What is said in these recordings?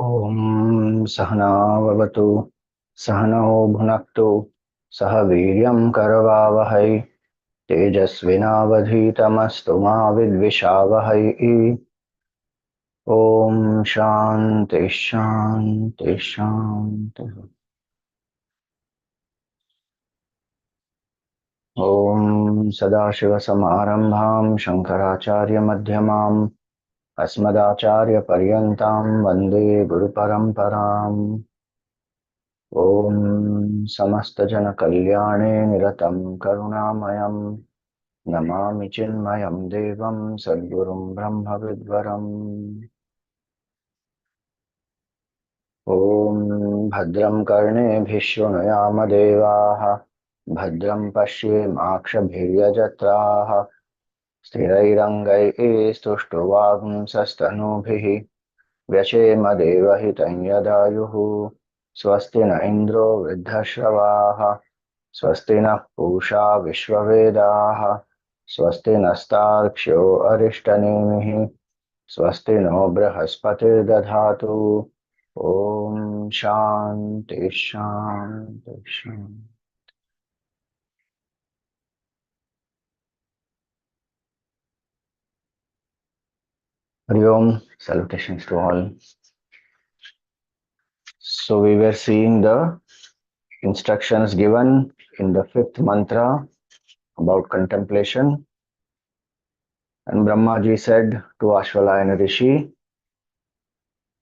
ॐ सहनाववतु सहनौ भुनक्तु सह वीर्यं करवावहै तेजस्विनावधीतमस्तु मा विद्विषावहै। ॐ शान्ति शान्ति शान्तिः। ॐ सदाशिवसमारम्भां शङ्कराचार्यमध्यमाम् अस्मदाचार्यपर्यन्तां वन्दे गुरुपरम्पराम्। ॐ समस्तजनकल्याणे निरतं करुणामयं नमामि चिन्मयं देवं सद्गुरुं ब्रह्मविद्वरम्। ॐ भद्रं कर्णेभिः शृणुयाम देवाः भद्रं पश्येमाक्षभिर्यजत्राः स्थिरैरङ्गैः स्तुष्टुवागुंसस्तनूभिः व्यशेम देवहितं यदायुः। स्वस्ति न इन्द्रो वृद्धश्रवाः स्वस्ति नः पूषा विश्ववेदाः स्वस्ति नस्तार्क्ष्यो अरिष्टनेमिः स्वस्ति no बृहस्पतिर्दधातु। Om Shanti Shanti Shanti. Hari Om, salutations to all. So we were seeing the instructions given in the fifth mantra about contemplation, and Brahmaji said to Ashvalayana Rishi,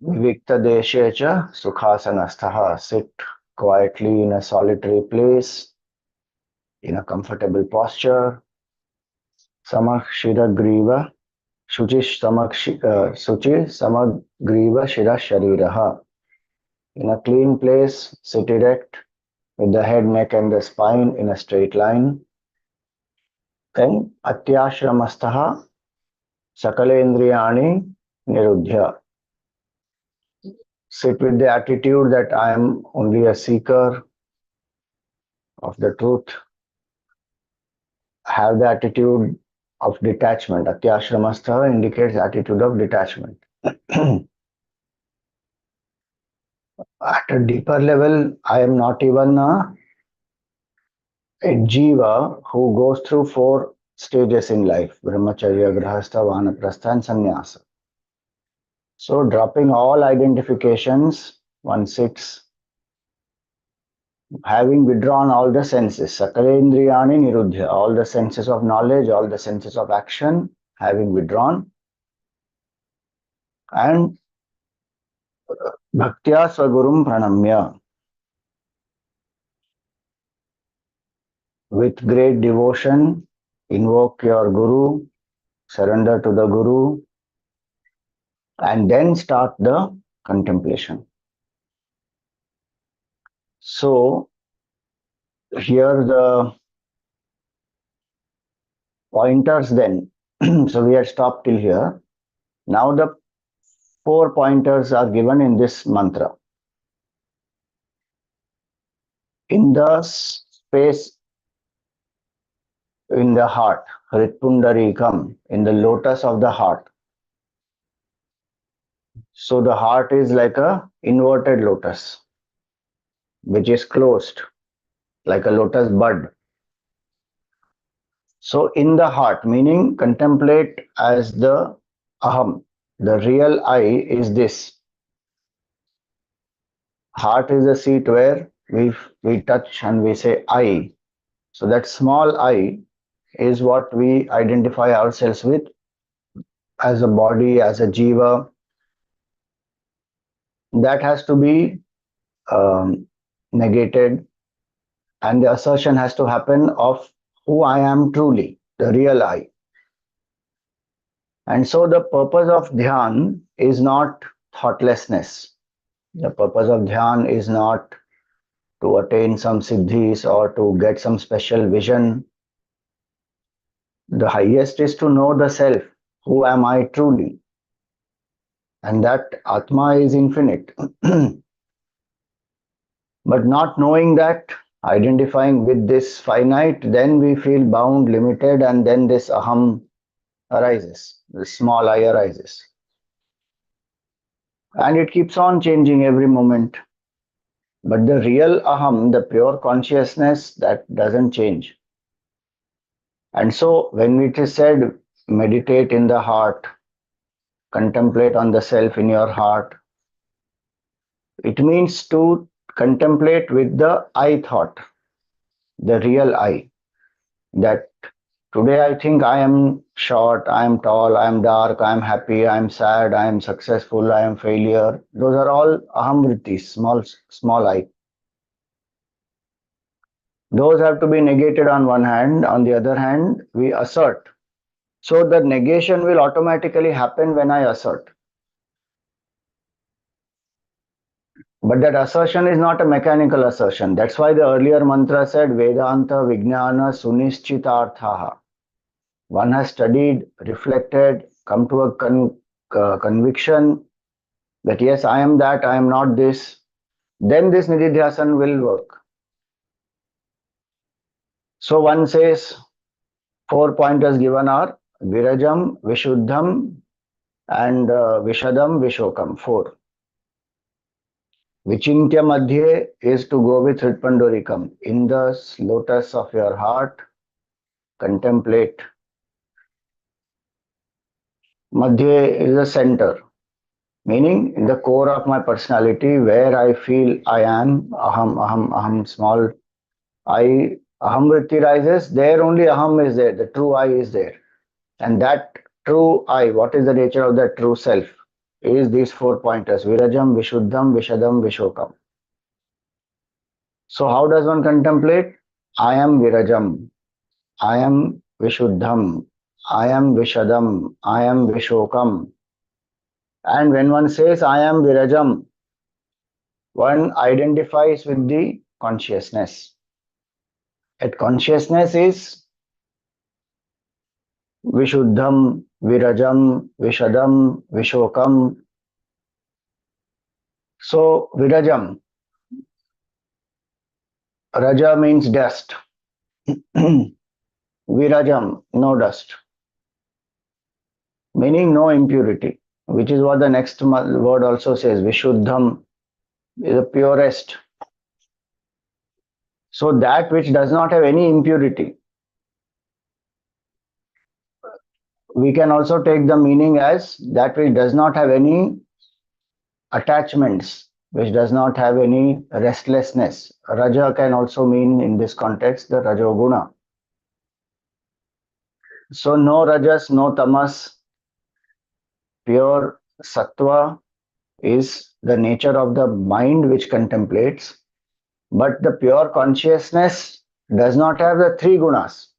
Vivikta deshe cha sukhasanastha, sit quietly in a solitary place, in a comfortable posture, samakshira griva, shuchi samagriva shira shariraha. In a clean place, sit erect, with the head, neck and the spine in a straight line. Then atyashramastaha sakalendriyani nirudhya. Sit with the attitude that I am only a seeker of the truth. Have the attitude of detachment. Atyashramastha indicates attitude of detachment. At a deeper level, I am not even a jiva who goes through four stages in life: brahmacharya, grahastha, vanaprastha, and sannyasa. So, dropping all identifications, one sits, having withdrawn all the senses, sakalendriyani nirudhya, all the senses of knowledge, all the senses of action, having withdrawn, and bhaktya swagurum pranamya, with great devotion, invoke your guru, surrender to the guru, and then start the contemplation. So, here the pointers then. So, we had stopped till here. Now, the 4 pointers are given in this mantra. In the space in the heart, Hritpundarikam, in the lotus of the heart. So the heart is like a inverted lotus, which is closed, like a lotus bud. So in the heart, meaning contemplate as the aham, the real I is this. Heart is the seat where we touch and we say I. So that small I is what we identify ourselves with as a body, as a jiva. That has to be negated, and the assertion has to happen of who I am truly, the real I. And so the purpose of dhyan is not thoughtlessness. The purpose of dhyan is not to attain some siddhis or to get some special vision. The highest is to know the self. Who am I truly? And that Atma is infinite. But not knowing that, identifying with this finite, then we feel bound, limited, and then this aham arises, this small I arises. and it keeps on changing every moment. But the real aham, the pure consciousness, that doesn't change. And so when it is said, meditate in the heart, contemplate on the self in your heart, it means to contemplate with the I thought, the real I. That today I think I am short, I am tall, I am dark, I am happy, I am sad, I am successful, I am failure. Those are all aham vrittis, small I. Those have to be negated on one hand. On the other hand, we assert. So the negation will automatically happen when I assert. But that assertion is not a mechanical assertion. That's why the earlier mantra said Vedanta Vijnana Sunischitarthaha. One has studied, reflected, come to a conviction that yes, I am that, I am not this. Then this nididhyasan will work. So one says, 4 pointers given are Virajam, Vishuddham, and Vishadam, Vishokam. 4. Vichintya Madhye is to go with Hritpandorikam. In the lotus of your heart, contemplate. Madhye is the center, meaning in the core of my personality where I feel I am, aham, small I, aham vritti rises, there only aham is there, the true I is there. And that true I, what is the nature of that true self? Is these 4 pointers, Virajam, Vishuddham, Vishadam, Vishokam. So how does one contemplate? I am Virajam, I am Vishuddham, I am Vishadam, I am Vishokam. And when one says I am Virajam, one identifies with the consciousness. That consciousness is Vishuddham, Virajam, Vishadam, Vishokam. So Virajam, Raja means dust. Virajam, no dust, meaning no impurity, which is what the next word also says. Vishuddham is the purest. So that which does not have any impurity. We can also take the meaning as that which does not have any attachments, which does not have any restlessness. Raja can also mean in this context the Rajoguna. So no Rajas, no Tamas, pure Sattva is the nature of the mind which contemplates, but the pure consciousness does not have the 3 gunas.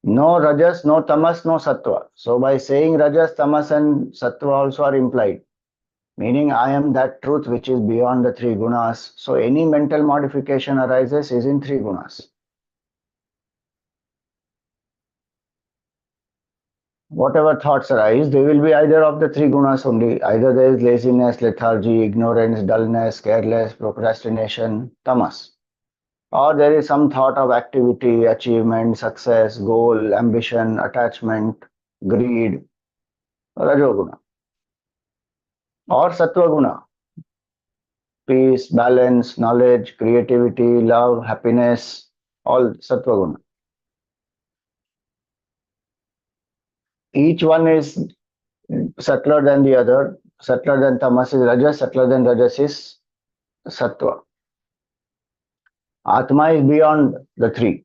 No Rajas, no Tamas, no Sattva. So by saying Rajas, Tamas and Sattva also are implied, meaning I am that truth which is beyond the 3 gunas. So any mental modification arises is in 3 gunas. Whatever thoughts arise, they will be either of the 3 gunas only. Either there is laziness, lethargy, ignorance, dullness, careless, procrastination, tamas. Or there is some thought of activity, achievement, success, goal, ambition, attachment, greed, rajoguna. Or sattva guna, peace, balance, knowledge, creativity, love, happiness, all sattva guna. Each one is subtler than the other. Subtler than tamas is rajas, subtler than rajas is sattva. Atma is beyond the 3.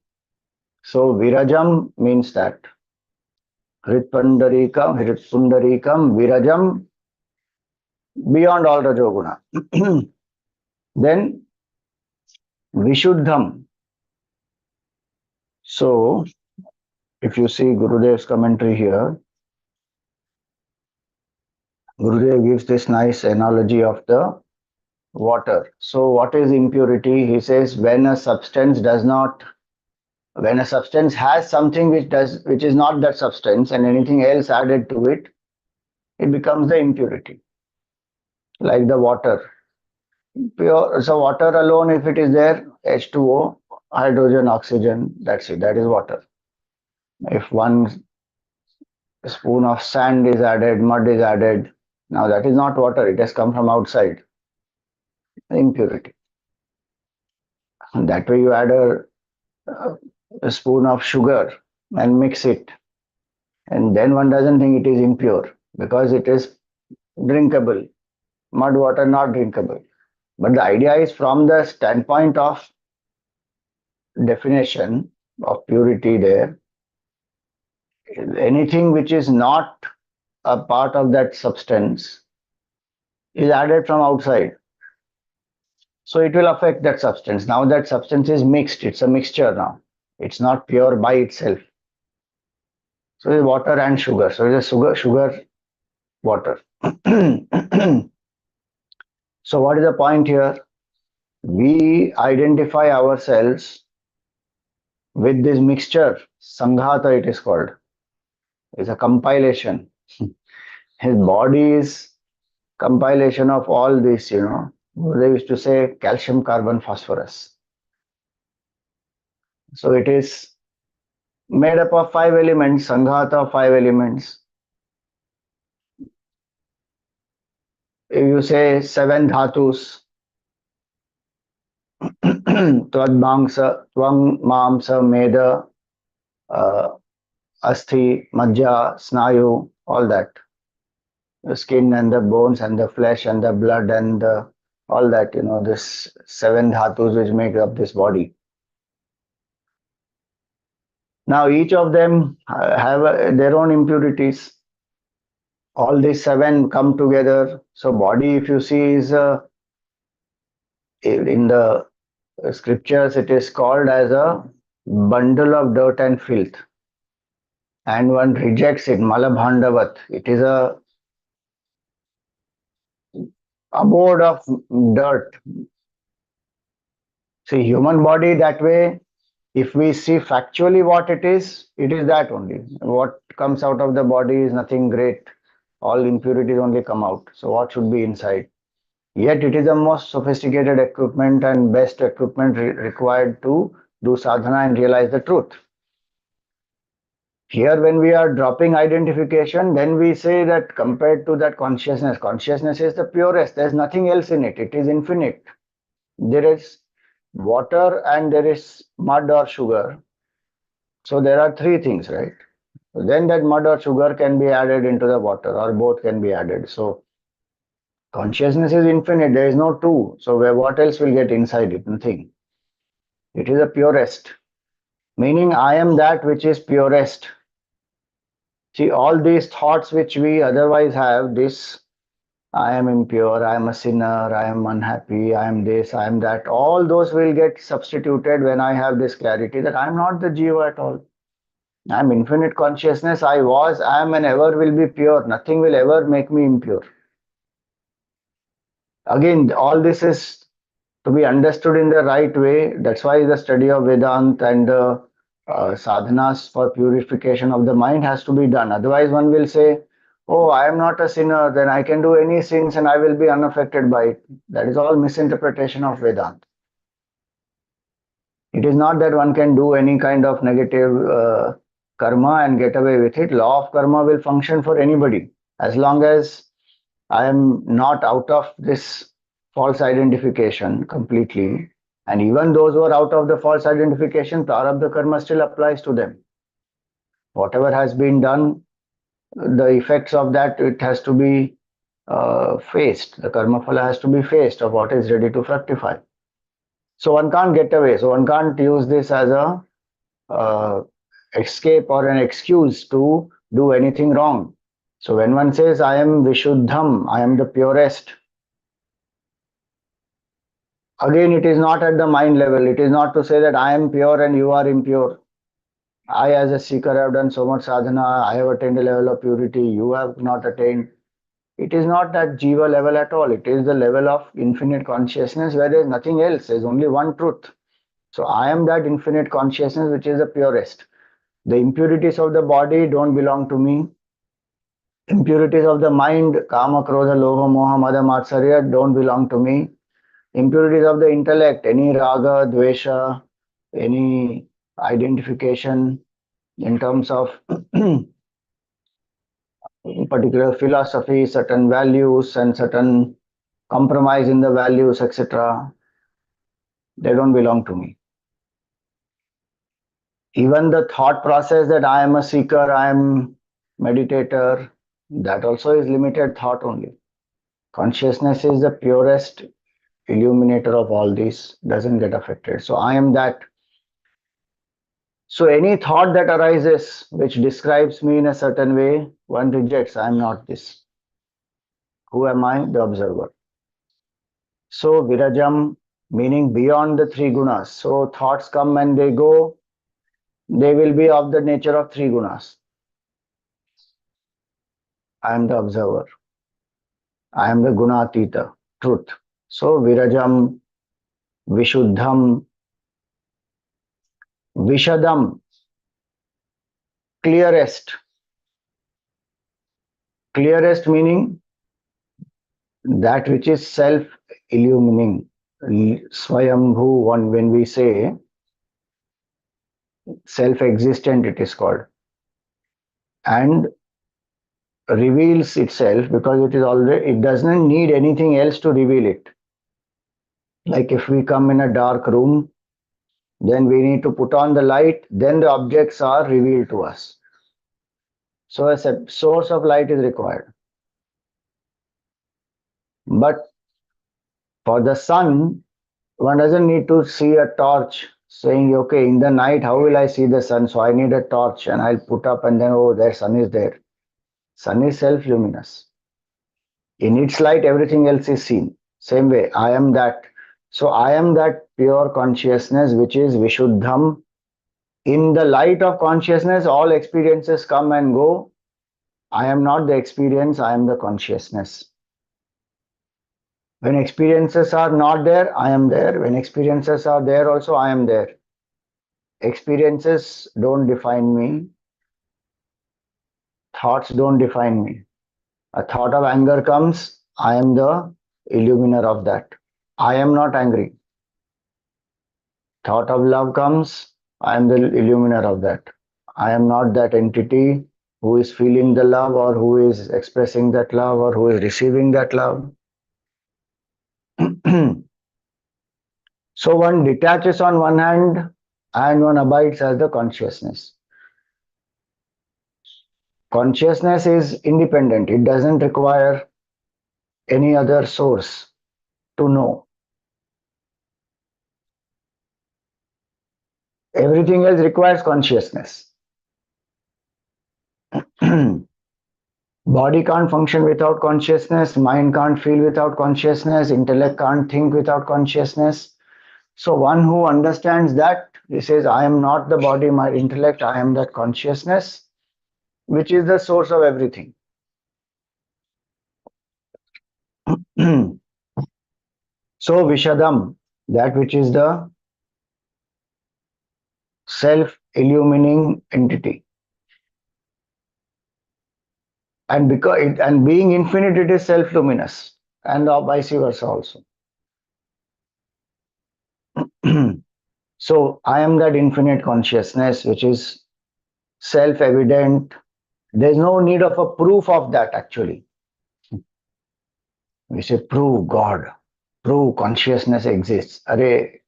So Virajam means that. Hritpundarikam, Virajam, beyond all Rajoguna. Then Vishuddham. So if you see Gurudev's commentary here, Gurudev gives this nice analogy of the water. So what is impurity? He says when a substance has something which is not that substance and anything else added to it, it becomes the impurity. Like the water. Pure, so water alone, if it is there, H2O, hydrogen, oxygen, that's it, that is water. If one spoon of sand is added, mud is added, Now that is not water, it has come from outside, impurity. And that way you add a spoon of sugar and mix it, and then one doesn't think it is impure because it is drinkable. Mud water not drinkable. But the idea is from the standpoint of definition of purity there, anything which is not a part of that substance is added from outside. So it will affect that substance. Now that substance is mixed, it's a mixture now. It's not pure by itself. So it's water and sugar. So it's a sugar, water. So what is the point here? We identify ourselves with this mixture, Sanghata it is called. It's a compilation. His body is compilation of all this, They used to say calcium, carbon, phosphorus. So it is made up of 5 elements, Sanghata of 5 elements. If you say 7 dhatus, Twadmangsa, Twang, Mamsa, Meda, uh, Asthi, Majja, Snayu, all that. The skin and the bones and the flesh and the blood and all that, this 7 dhatus which make up this body. Now each of them have their own impurities. All these 7 come together. So body, if you see, is in the scriptures, it is called as a bundle of dirt and filth. And one rejects it, malabhandavat. It is a abode of dirt. See, human body that way, if we see factually what it is that only. What comes out of the body is nothing great. All impurities only come out. So what should be inside? Yet it is the most sophisticated equipment and best equipment required to do sadhana and realize the truth. Here, when we are dropping identification, then we say that compared to that consciousness is the purest. There's nothing else in it. It is infinite. There is water and there is mud or sugar. So there are 3 things, right? Then that mud or sugar can be added into the water or both can be added. So consciousness is infinite. There is no two. So what else will get inside it? Nothing. It is the purest. Meaning I am that which is purest. See, all these thoughts which we otherwise have, this I am impure, I am a sinner, I am unhappy, I am this, I am that, all those will get substituted when I have this clarity that I am not the jiva at all. I am infinite consciousness, I was, I am, and ever will be pure. Nothing will ever make me impure. Again, all this is to be understood in the right way. That's why the study of Vedanta and the sadhanas for purification of the mind has to be done. Otherwise, one will say, oh, I am not a sinner, then I can do any sins and I will be unaffected by it. That is all misinterpretation of Vedanta. It is not that one can do any kind of negative karma and get away with it. Law of karma will function for anybody as long as I am not out of this false identification completely. And even those who are out of the false identification, prarabdha karma still applies to them. Whatever has been done, the effects of that, it has to be faced. The karma phala has to be faced of what is ready to fructify. So one can't get away. So one can't use this as a escape or an excuse to do anything wrong. So when one says, I am Vishuddham, I am the purest, again, it is not at the mind level. It is not to say that I am pure and you are impure. I, as a seeker, have done so much sadhana. I have attained a level of purity. You have not attained. It is not that jiva level at all. It is the level of infinite consciousness where there is nothing else. There is only one truth. So I am that infinite consciousness which is the purest. The impurities of the body don't belong to me. Impurities of the mind, kama, krodha, lobha, moha, mada, matsarya, don't belong to me. Impurities of the intellect, any raga, dvesha, any identification in terms of particular philosophy, certain values, and certain compromise in the values, etc. They don't belong to me. Even the thought process that I am a seeker, I am meditator, that also is limited thought only. Consciousness is the purest illuminator of all these, doesn't get affected. So I am that. So any thought that arises which describes me in a certain way, one rejects. I am not this. Who am I? The observer. So virajam meaning beyond the three gunas. So thoughts come and they go, they will be of the nature of three gunas. I am the observer. I am the gunatita, truth. So virajam, vishuddham, vishadam, clearest. Clearest meaning that which is self-illumining. Swayambhu, one when we say self-existent, it is called, and reveals itself because it is already. It doesn't need anything else to reveal it. Like if we come in a dark room, then we need to put on the light. Then the objects are revealed to us. So a source of light is required. But for the sun, one doesn't need to see a torch saying, okay, in the night, how will I see the sun? So I need a torch and I'll put up and then, oh, there, sun is there. Sun is self-luminous. In its light, everything else is seen. Same way, I am that. So I am that pure consciousness which is Vishuddham. In the light of consciousness, all experiences come and go. I am not the experience, I am the consciousness. When experiences are not there, I am there. When experiences are there, also I am there. Experiences don't define me. Thoughts don't define me. A thought of anger comes, I am the illuminer of that. I am not angry. Thought of love comes, I am the illuminer of that. I am not that entity who is feeling the love or who is expressing that love or who is receiving that love. So one detaches on one hand and one abides as the consciousness. Consciousness is independent. It doesn't require any other source to know. Everything else requires consciousness. Body can't function without consciousness, mind can't feel without consciousness, intellect can't think without consciousness. So one who understands that, he says, I am not the body, my intellect, I am that consciousness, which is the source of everything. So Vishadam, that which is the self-illumining entity. And because it, and being infinite, it is self-luminous, and vice versa also. So I am that infinite consciousness which is self-evident. There's no need of a proof of that actually. We say prove God, prove consciousness exists. Array,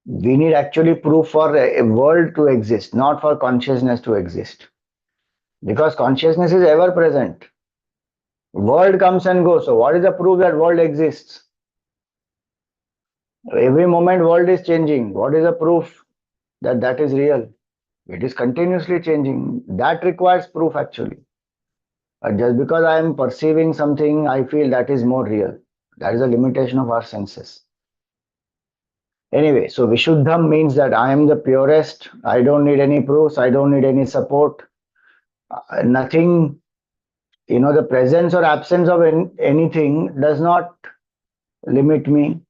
we need actually proof for a world to exist, not for consciousness to exist. Because consciousness is ever present. World comes and goes. So what is the proof that world exists? Every moment world is changing. What is the proof that that is real? It is continuously changing. That requires proof actually. Just because I am perceiving something, I feel that is more real. That is a limitation of our senses. Anyway, so Vishuddham means that I am the purest. I don't need any proofs. I don't need any support. Nothing, the presence or absence of anything does not limit me.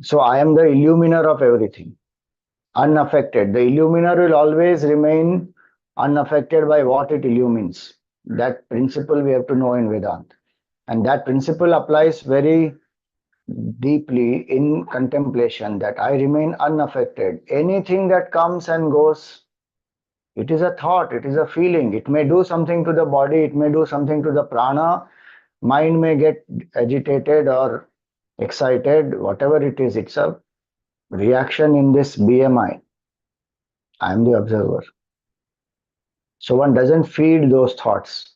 So I am the illuminer of everything, unaffected. The illuminer will always remain unaffected by what it illumines. That principle we have to know in Vedanta. And that principle applies very deeply in contemplation, that I remain unaffected. Anything that comes and goes, It is a thought, it is a feeling. It may do something to the body, it may do something to the prana. Mind may get agitated or excited, whatever it is, it's a reaction in this BMI. I am the observer. So one doesn't feed those thoughts.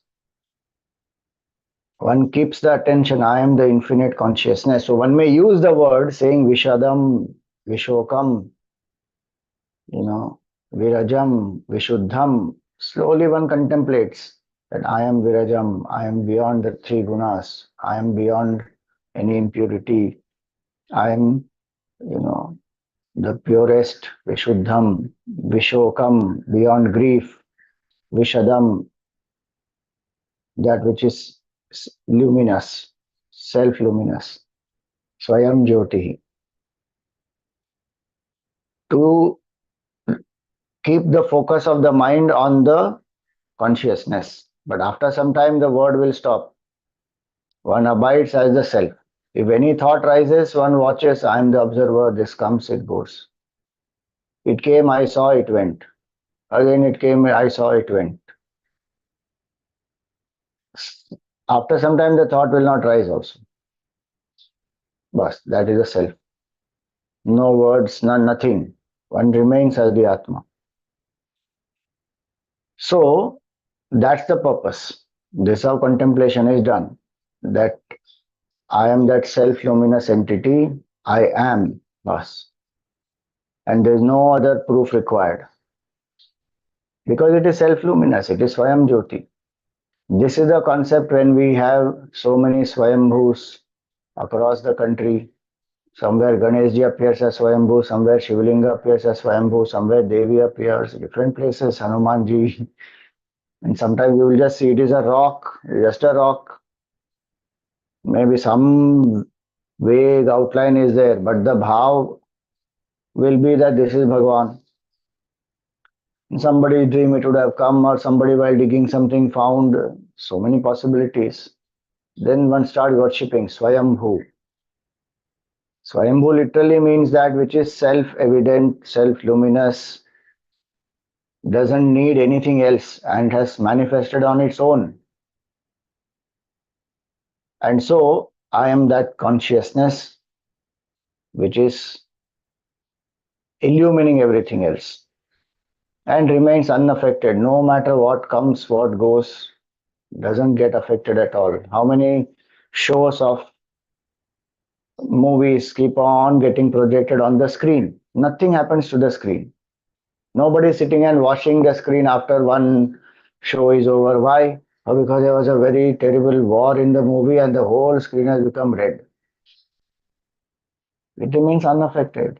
One keeps the attention. I am the infinite consciousness. So one may use the word saying Vishadam, Vishokam, you know, Virajam, Vishuddham. Slowly one contemplates that I am Virajam, I am beyond the three gunas, I am beyond any impurity, I am, you know, the purest, Vishuddham, Vishokam, beyond grief, Vishadam, that which is luminous, self luminous, Swayam Jyoti. To keep the focus of the mind on the consciousness. But after some time, the word will stop. One abides as the self. If any thought rises, one watches, I am the observer, this comes, it goes. It came, I saw, it went. Again it came, I saw, it went. After some time, the thought will not rise also. Bas, that is the self. No words, none, nothing. One remains as the Atma. So, that's the purpose. This is how contemplation is done. That I am that self-luminous entity. I am, bas. And there is no other proof required. Because it is self-luminous, it is Swayam Jyoti. This is the concept when we have so many Swayambhus across the country. Somewhere Ganeshji appears as Swayambhu, somewhere Shivlinga appears as Swayambhu, somewhere Devi appears, different places, Hanumanji. And sometimes you will just see it is a rock, just a rock. Maybe some vague outline is there, but the bhav will be that this is Bhagwan. In somebody's dream it would have come, or somebody while digging something found so many possibilities. Then one starts worshipping Swayambhu. Swayambhu literally means that which is self-evident, self-luminous, doesn't need anything else and has manifested on its own. And so I am that consciousness which is illumining everything else and remains unaffected. No matter what comes, what goes, doesn't get affected at all. How many shows of movies keep on getting projected on the screen? Nothing happens to the screen. Nobody is sitting and watching the screen after one show is over. Why? Oh, because there was a very terrible war in the movie and the whole screen has become red. It remains unaffected.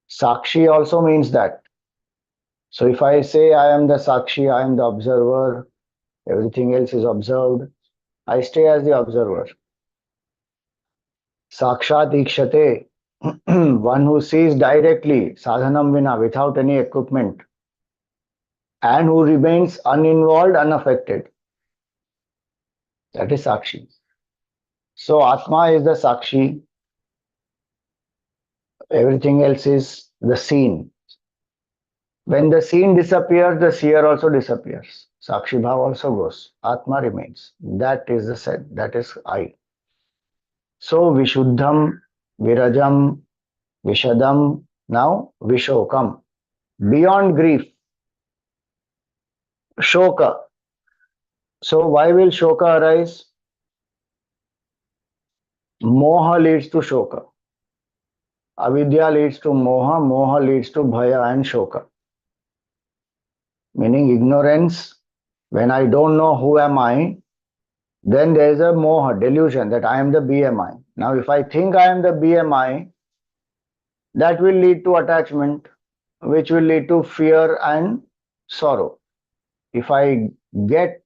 Sakshi also means that. So if I say I am the Sakshi, I am the observer, everything else is observed, I stay as the observer. Sakshat ikshate, one who sees directly, sadhanam vina, without any equipment, and who remains uninvolved, unaffected. That is Sakshi. So Atma is the Sakshi, everything else is the seen. When the seen disappears, the seer also disappears. Sakshi Bhav also goes. Atma remains. That is the set, that is I. So Vishuddham, Virajam, Vishadam, now Vishokam. Beyond grief, Shoka. So why will Shoka arise? Moha leads to Shoka. Avidya leads to Moha, Moha leads to Bhaya and Shoka. Meaning ignorance. When I don't know who am I, then there is a Moha, delusion that I am the BMI. Now if I think I am the BMI, that will lead to attachment, which will lead to fear and sorrow. If I get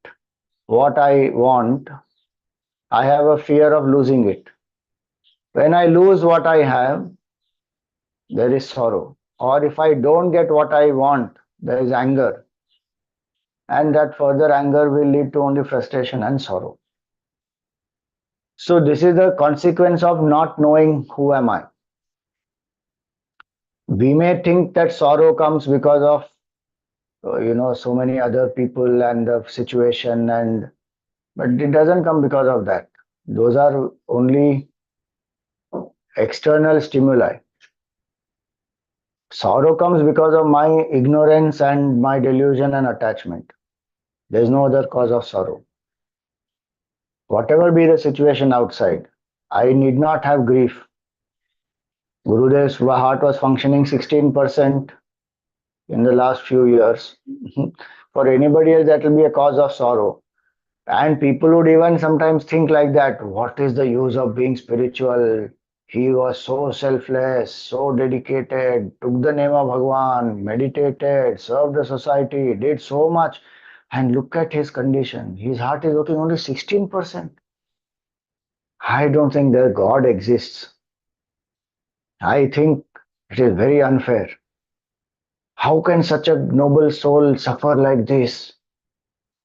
what I want, I have a fear of losing it. When I lose what I have, there is sorrow. Or if I don't get what I want, there is anger. And that further anger will lead to only frustration and sorrow. So this is the consequence of not knowing who am I. We may think that sorrow comes because of so many other people and the situation, and but it doesn't come because of that. Those are only external stimuli. Sorrow comes because of my ignorance and my delusion and attachment. There is no other cause of sorrow. Whatever be the situation outside, I need not have grief. Gurudev's heart was functioning 16% in the last few years. For anybody else, that will be a cause of sorrow. And people would even sometimes think like that, what is the use of being spiritual? He was so selfless, so dedicated, took the name of Bhagwan, meditated, served the society, did so much. And look at his condition. His heart is working only 16%. I don't think that God exists. I think it is very unfair. How can such a noble soul suffer like this?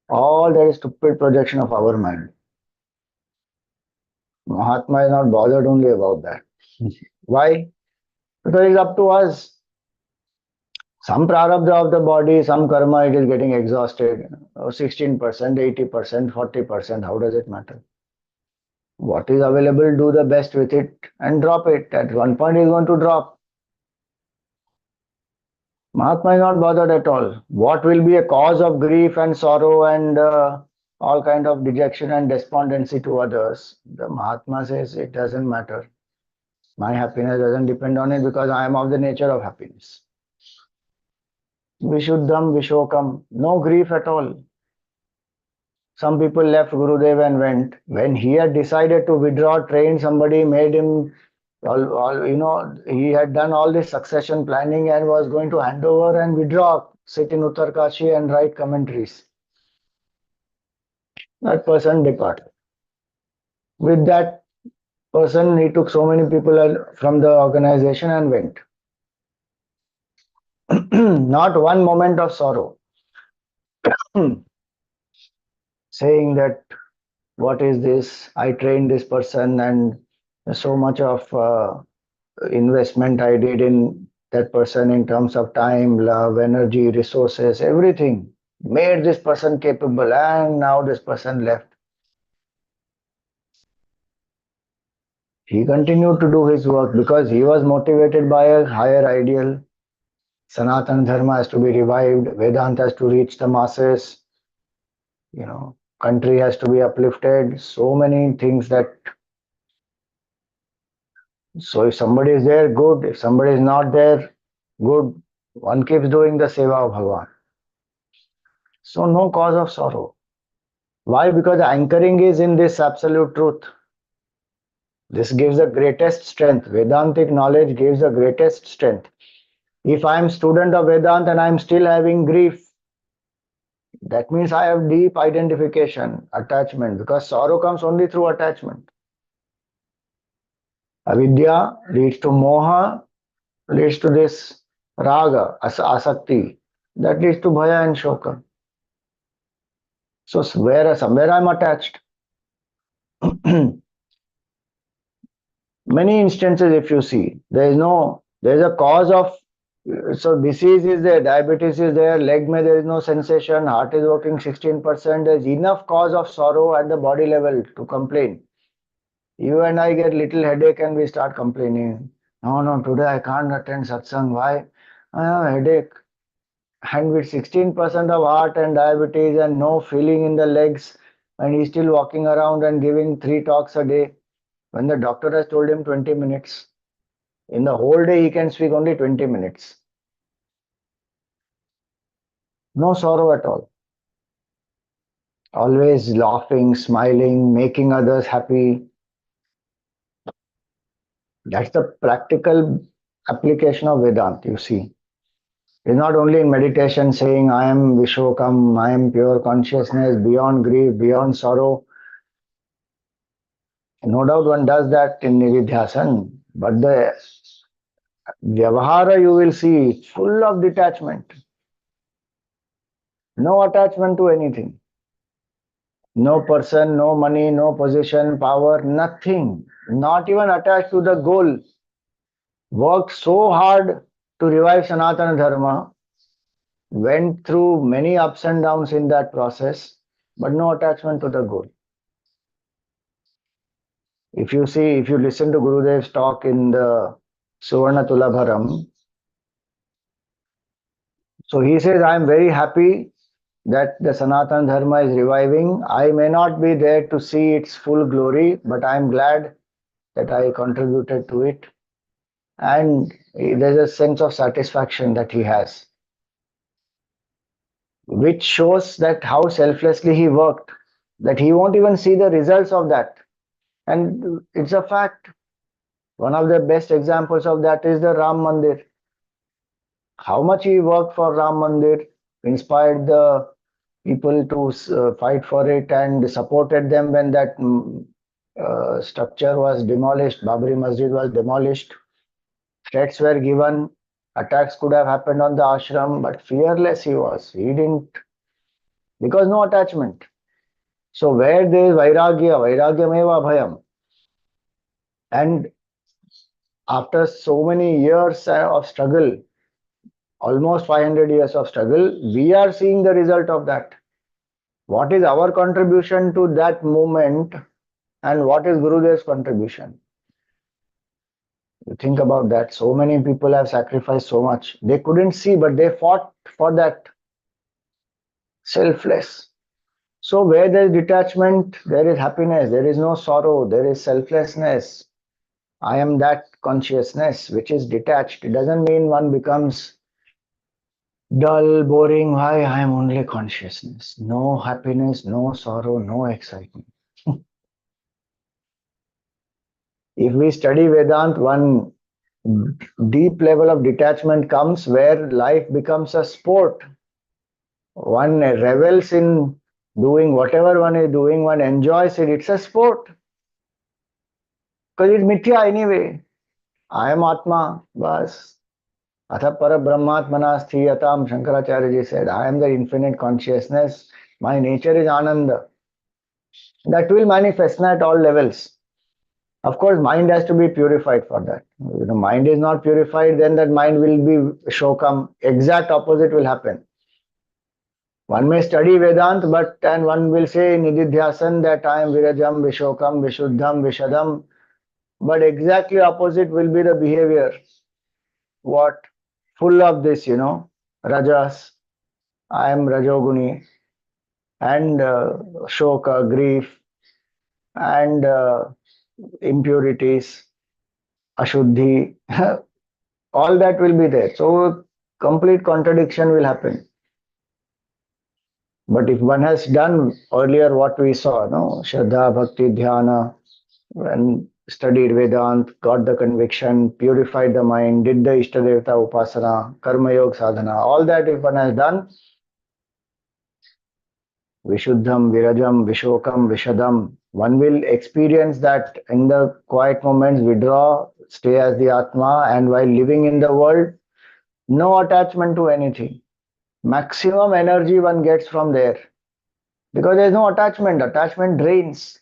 All that is stupid projection of our mind. Mahatma is not bothered only about that. Why? Because it's up to us. Some prarabdha of the body, some karma, it is getting exhausted. 16%, 80%, 40%, how does it matter? What is available, do the best with it and drop it. At one point, it's going to drop. Mahatma is not bothered at all. What will be a cause of grief and sorrow and all kind of dejection and despondency to others? The Mahatma says it doesn't matter. My happiness doesn't depend on it because I am of the nature of happiness. Vishuddham Vishokam, no grief at all. Some people left Gurudev and went. When he had decided to withdraw, trained somebody, made him, he had done all this succession planning and was going to hand over and withdraw, sit in Uttarkashi and write commentaries. That person departed. With that person, he took so many people from the organization and went. Not one moment of sorrow. Saying that, what is this? I trained this person and so much of investment I did in that person in terms of time, love, energy, resources, everything. Made this person capable and now this person left. He continued to do his work because he was motivated by a higher ideal. Sanatana Dharma has to be revived, Vedanta has to reach the masses, country has to be uplifted, so many things that. So if somebody is there, good. If somebody is not there, good. One keeps doing the seva of Bhagavan. So no cause of sorrow. Why? Because the anchoring is in this absolute truth. This gives the greatest strength. Vedantic knowledge gives the greatest strength. If I am student of Vedanta and I am still having grief, that means I have deep identification, attachment, because sorrow comes only through attachment. Avidya leads to moha, leads to this raga, asakti, that leads to bhaya and shoka. So somewhere I'm attached. Many instances, if you see, there is a cause of, so disease is there, diabetes is there, leg mein there is no sensation, heart is working 16%, there is enough cause of sorrow at the body level to complain. You and I get little headache and we start complaining. No, today I can't attend satsang. Why? I have a headache. And with 16% of heart and diabetes and no feeling in the legs, and he's still walking around and giving 3 talks a day, when the doctor has told him 20 minutes. In the whole day, he can speak only 20 minutes. No sorrow at all. Always laughing, smiling, making others happy. That's the practical application of Vedanta, you see. It's not only in meditation saying, I am Vishokam, I am pure consciousness, beyond grief, beyond sorrow. No doubt one does that in Nididhyasan, but the Vyavahara you will see full of detachment. No attachment to anything. No person, no money, no position, power, nothing. Not even attached to the goal. Worked so hard to revive Sanatana Dharma went through many ups and downs in that process, but no attachment to the goal. If you see, if you listen to Gurudev's talk in the Suvarna Tulabharam, so he says, I am very happy that the Sanatana Dharma is reviving. I may not be there to see its full glory, but I am glad that I contributed to it. And there's a sense of satisfaction that he has, which shows that how selflessly he worked, that he won't even see the results of that. And it's a fact. One of the best examples of that is the Ram Mandir. How much he worked for Ram Mandir, inspired the people to fight for it and supported them when that structure was demolished, Babri Masjid was demolished. Threats were given, attacks could have happened on the ashram, but fearless he was. He didn't, because no attachment. So where there is vairagya, vairagyameva bhayam. And after so many years of struggle, almost 500 years of struggle, we are seeing the result of that. What is our contribution to that movement and what is Gurudev's contribution? You think about that. So many people have sacrificed so much. They couldn't see, but they fought for that. Selfless. So where there is detachment, there is happiness. There is no sorrow. There is selflessness. I am that consciousness which is detached. It doesn't mean one becomes dull, boring. Why? I am only consciousness. No happiness, no sorrow, no excitement. If we study Vedant, one deep level of detachment comes where life becomes a sport. One revels in doing whatever one is doing, one enjoys it. It's a sport. Because it's mithya anyway. I am Atma, bas. Atha para brahmatmana sthiyatam, Shankaracharya said, I am the infinite consciousness. My nature is Ananda. That will manifest at all levels. Of course, mind has to be purified for that. If the mind is not purified, then that mind will be shokam. Exact opposite will happen. One may study Vedant, but and one will say in Nididhyasan that I am Virajam, Vishokam, Vishuddham, Vishadam. But exactly opposite will be the behavior. What? Full of this, Rajas. I am Rajoguni. And Shoka, grief, and impurities, Ashuddhi. All that will be there. So complete contradiction will happen. But if one has done earlier what we saw, no, Shraddha, Bhakti, Dhyana, and studied Vedant, got the conviction, purified the mind, did the Ishtadevata Upasana, Karma Yoga Sadhana, all that if one has done, Vishuddham, Virajam, Vishokam, Vishadam, one will experience that in the quiet moments, withdraw, stay as the Atma, and while living in the world, no attachment to anything. Maximum energy one gets from there. Because there is no attachment. Attachment drains,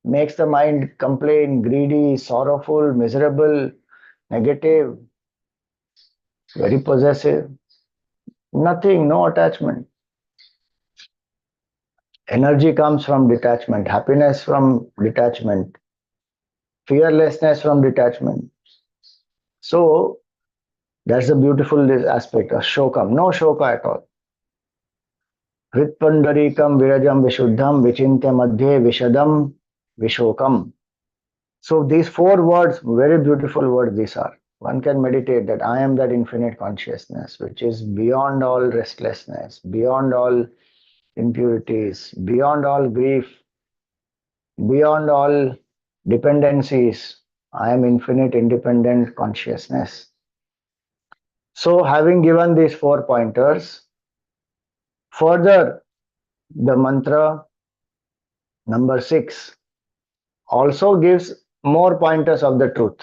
makes the mind complain, greedy, sorrowful, miserable, negative, very possessive. Nothing, no attachment. Energy comes from detachment, happiness from detachment, fearlessness from detachment. So that's the beautiful aspect of shokam. No shoka at all. Hritpandarikam virajam vishuddham vichintya madhye vishadam vishokam. So these four words, very beautiful words these are. One can meditate that I am that infinite consciousness, which is beyond all restlessness, beyond all impurities, beyond all grief, beyond all dependencies. I am infinite independent consciousness. So having given these 4 pointers, further the mantra number 6 also gives more pointers of the truth.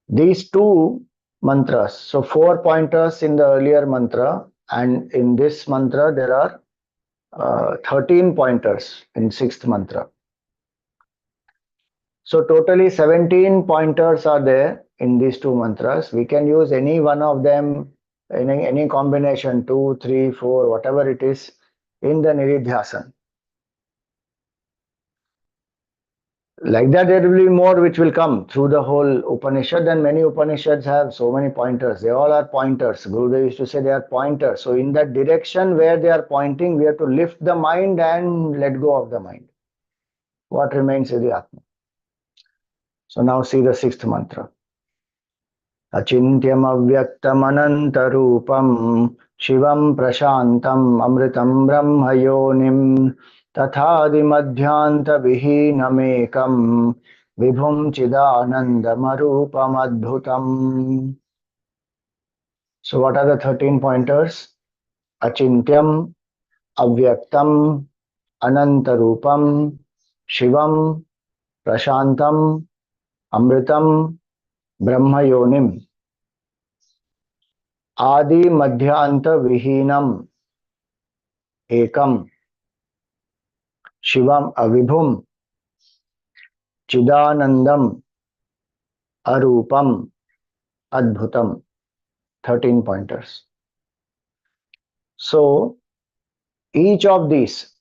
These two mantras, so 4 pointers in the earlier mantra, and in this mantra there are 13 pointers in sixth mantra. So totally 17 pointers are there in these two mantras. We can use any one of them, any combination, 2, 3, 4, whatever it is, in the Nididhyasana. Like that, there will be more which will come through the whole Upanishad, and many Upanishads have so many pointers. They all are pointers. Gurudev used to say they are pointers. So in that direction where they are pointing, we have to lift the mind and let go of the mind. What remains is the Atma. So now see the sixth mantra. अचिन्त्यमव्यक्तमनन्तरूपं शिवं प्रशान्तम् अमृतं ब्रह्मयोनिं तथादिमध्यान्तविहीनमेकं विभुं चिदानन्दमरूपमद्भुतम्. So what are the 13 pointers? Achintyam, Avyaktam, Anantarupam, Shivam, Prashantam, Amritam, Brahmayonim. आदि मध्यांत विहीनम एकम शिवम अविभुम चिदानंदम अरूपम अद्भुतम. 13 pointers. So each of these,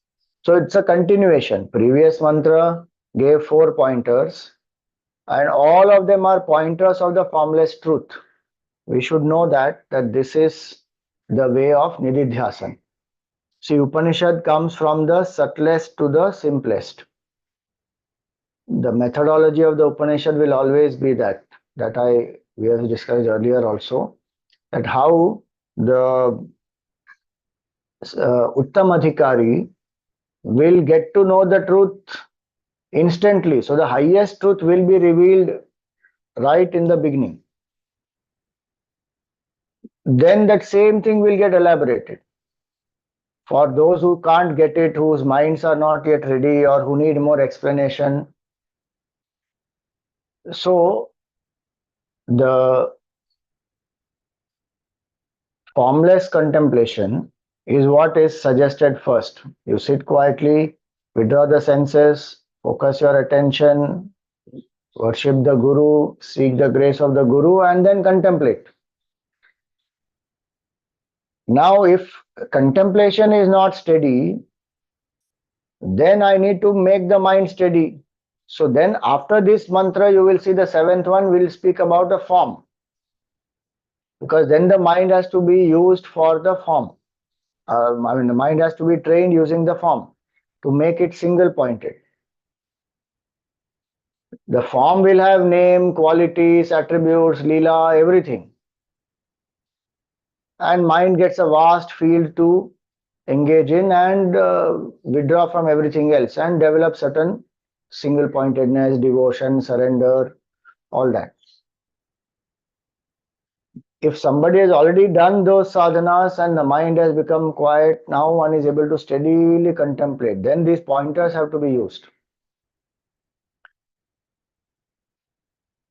so it's a continuation. Previous mantra gave 4 pointers, and all of them are pointers of the formless truth. We should know that this is the way of Nididhyasana. See, Upanishad comes from the subtlest to the simplest. The methodology of the Upanishad will always be that we have discussed earlier also, that how the Uttamadhikari will get to know the truth instantly. So the highest truth will be revealed right in the beginning. Then that same thing will get elaborated. For those who can't get it, whose minds are not yet ready, or who need more explanation. So the formless contemplation is what is suggested first. You sit quietly, withdraw the senses, focus your attention, worship the Guru, seek the grace of the Guru, and then contemplate. Now, if contemplation is not steady, then I need to make the mind steady. So then after this mantra, you will see the seventh one will speak about the form. Because then the mind has to be used for the form. The mind has to be trained using the form to make it single pointed. The form will have name, qualities, attributes, lila, everything. And mind gets a vast field to engage in and withdraw from everything else and develop certain single pointedness, devotion, surrender, all that. If somebody has already done those sadhanas and the mind has become quiet, now one is able to steadily contemplate. Then these pointers have to be used.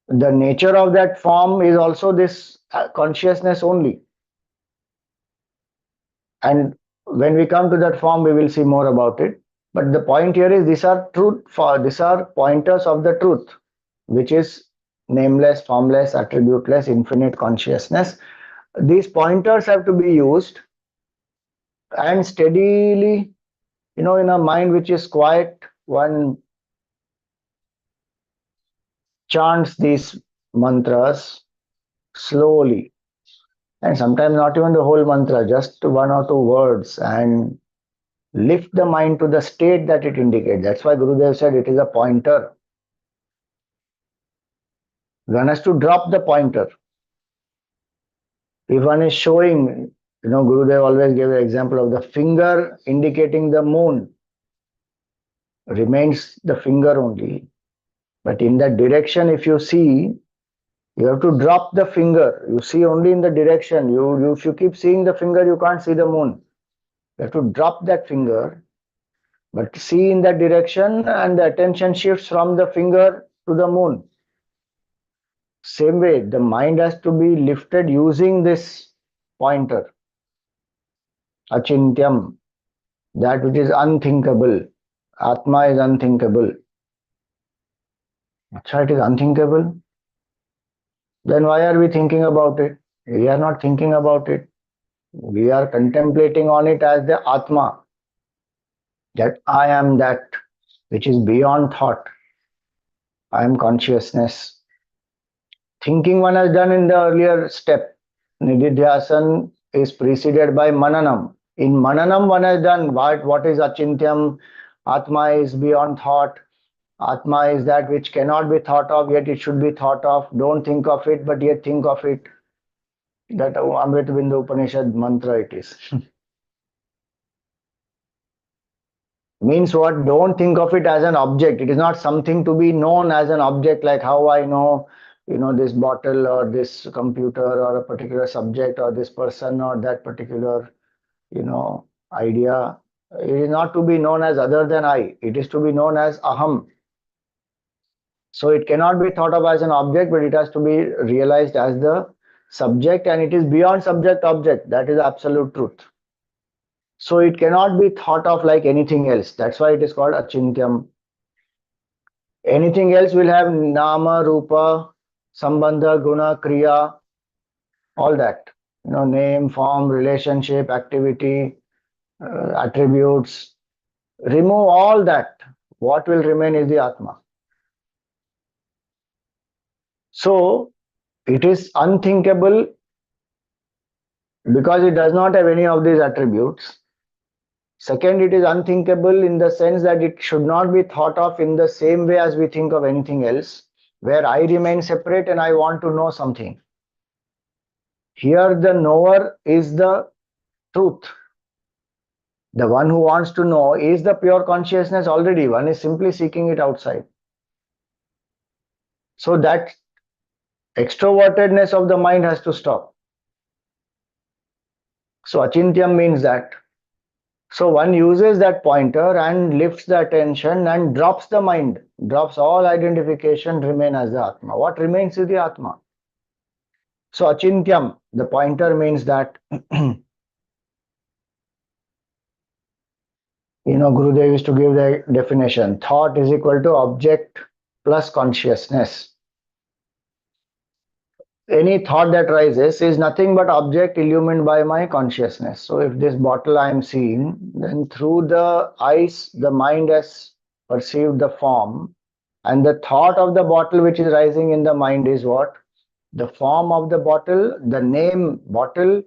The nature of that form is also this consciousness only. And when we come to that form, we will see more about it. But the point here is these are pointers of the truth, which is nameless, formless, attributeless, infinite consciousness. These pointers have to be used and steadily, in a mind which is quiet, one chants these mantras slowly. And sometimes not even the whole mantra, just 1 or 2 words, and lift the mind to the state that it indicates. That's why Gurudev said it is a pointer. One has to drop the pointer. If one is showing, Gurudev always gave the example of the finger indicating the moon, remains the finger only. But in that direction, if you see, you have to drop the finger. You see only in the direction. If you keep seeing the finger, you can't see the moon. You have to drop that finger, but see in that direction, and the attention shifts from the finger to the moon. Same way, the mind has to be lifted using this pointer. Achintyam, that which is unthinkable. Atma is unthinkable. Acha, it is unthinkable. Then why are we thinking about it? We are not thinking about it. We are contemplating on it as the Atma, that I am that which is beyond thought. I am consciousness. Thinking one has done in the earlier step. Nididhyasan is preceded by Mananam. In Mananam, one has done what is Achintyam. Atma is beyond thought. Atma is that which cannot be thought of, yet it should be thought of. Don't think of it, but yet think of it. That Amrit Bindu Upanishad mantra it is. Means what? Don't think of it as an object. It is not something to be known as an object, like how I know, this bottle or this computer or a particular subject or this person or that particular, idea. It is not to be known as other than I. It is to be known as aham. So it cannot be thought of as an object, but it has to be realized as the subject, and it is beyond subject object. That is absolute truth. So it cannot be thought of like anything else. That's why it is called achintyam. Anything else will have nama, rupa, sambandha, guna, kriya, all that. Name, form, relationship, activity, attributes. Remove all that. What will remain is the Atma. So it is unthinkable because it does not have any of these attributes. Second, it is unthinkable in the sense that it should not be thought of in the same way as we think of anything else, where I remain separate and I want to know something. Here, the knower is the truth. The one who wants to know is the pure consciousness already. One is simply seeking it outside. So that extrovertedness of the mind has to stop. So achintyam means that. So one uses that pointer and lifts the attention and drops the mind, drops all identification, remain as the Atma. What remains is the Atma. So achintyam, the pointer means that, Gurudev used to give the definition, thought is equal to object plus consciousness. Any thought that rises is nothing but object illumined by my consciousness. So if this bottle I am seeing, then through the eyes, the mind has perceived the form, and the thought of the bottle which is rising in the mind is what? The form of the bottle, the name bottle,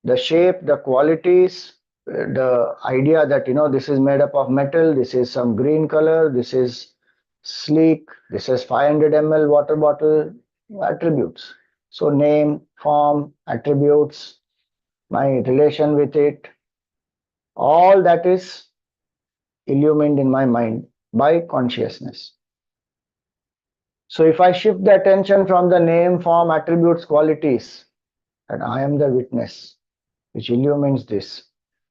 the shape, the qualities, the idea that this is made up of metal, this is some green color, this is sleek, this is 500 ml water bottle, attributes. So name, form, attributes, my relation with it, all that is illumined in my mind by consciousness. So if I shift the attention from the name, form, attributes, qualities, and I am the witness which illumines this.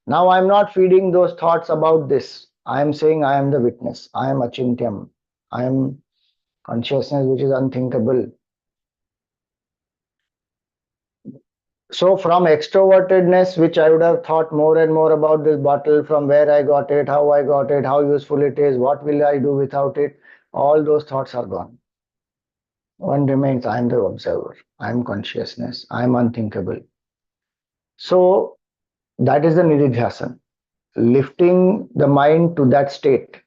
Now I am not feeding those thoughts about this. I am saying I am the witness. I am achintyam. I am consciousness which is unthinkable. So from extrovertedness, which I would have thought more and more about this bottle, from where I got it, how useful it is, what will I do without it, all those thoughts are gone. One remains, I am the observer. I am consciousness. I am unthinkable. So that is the nididhyasana, lifting the mind to that state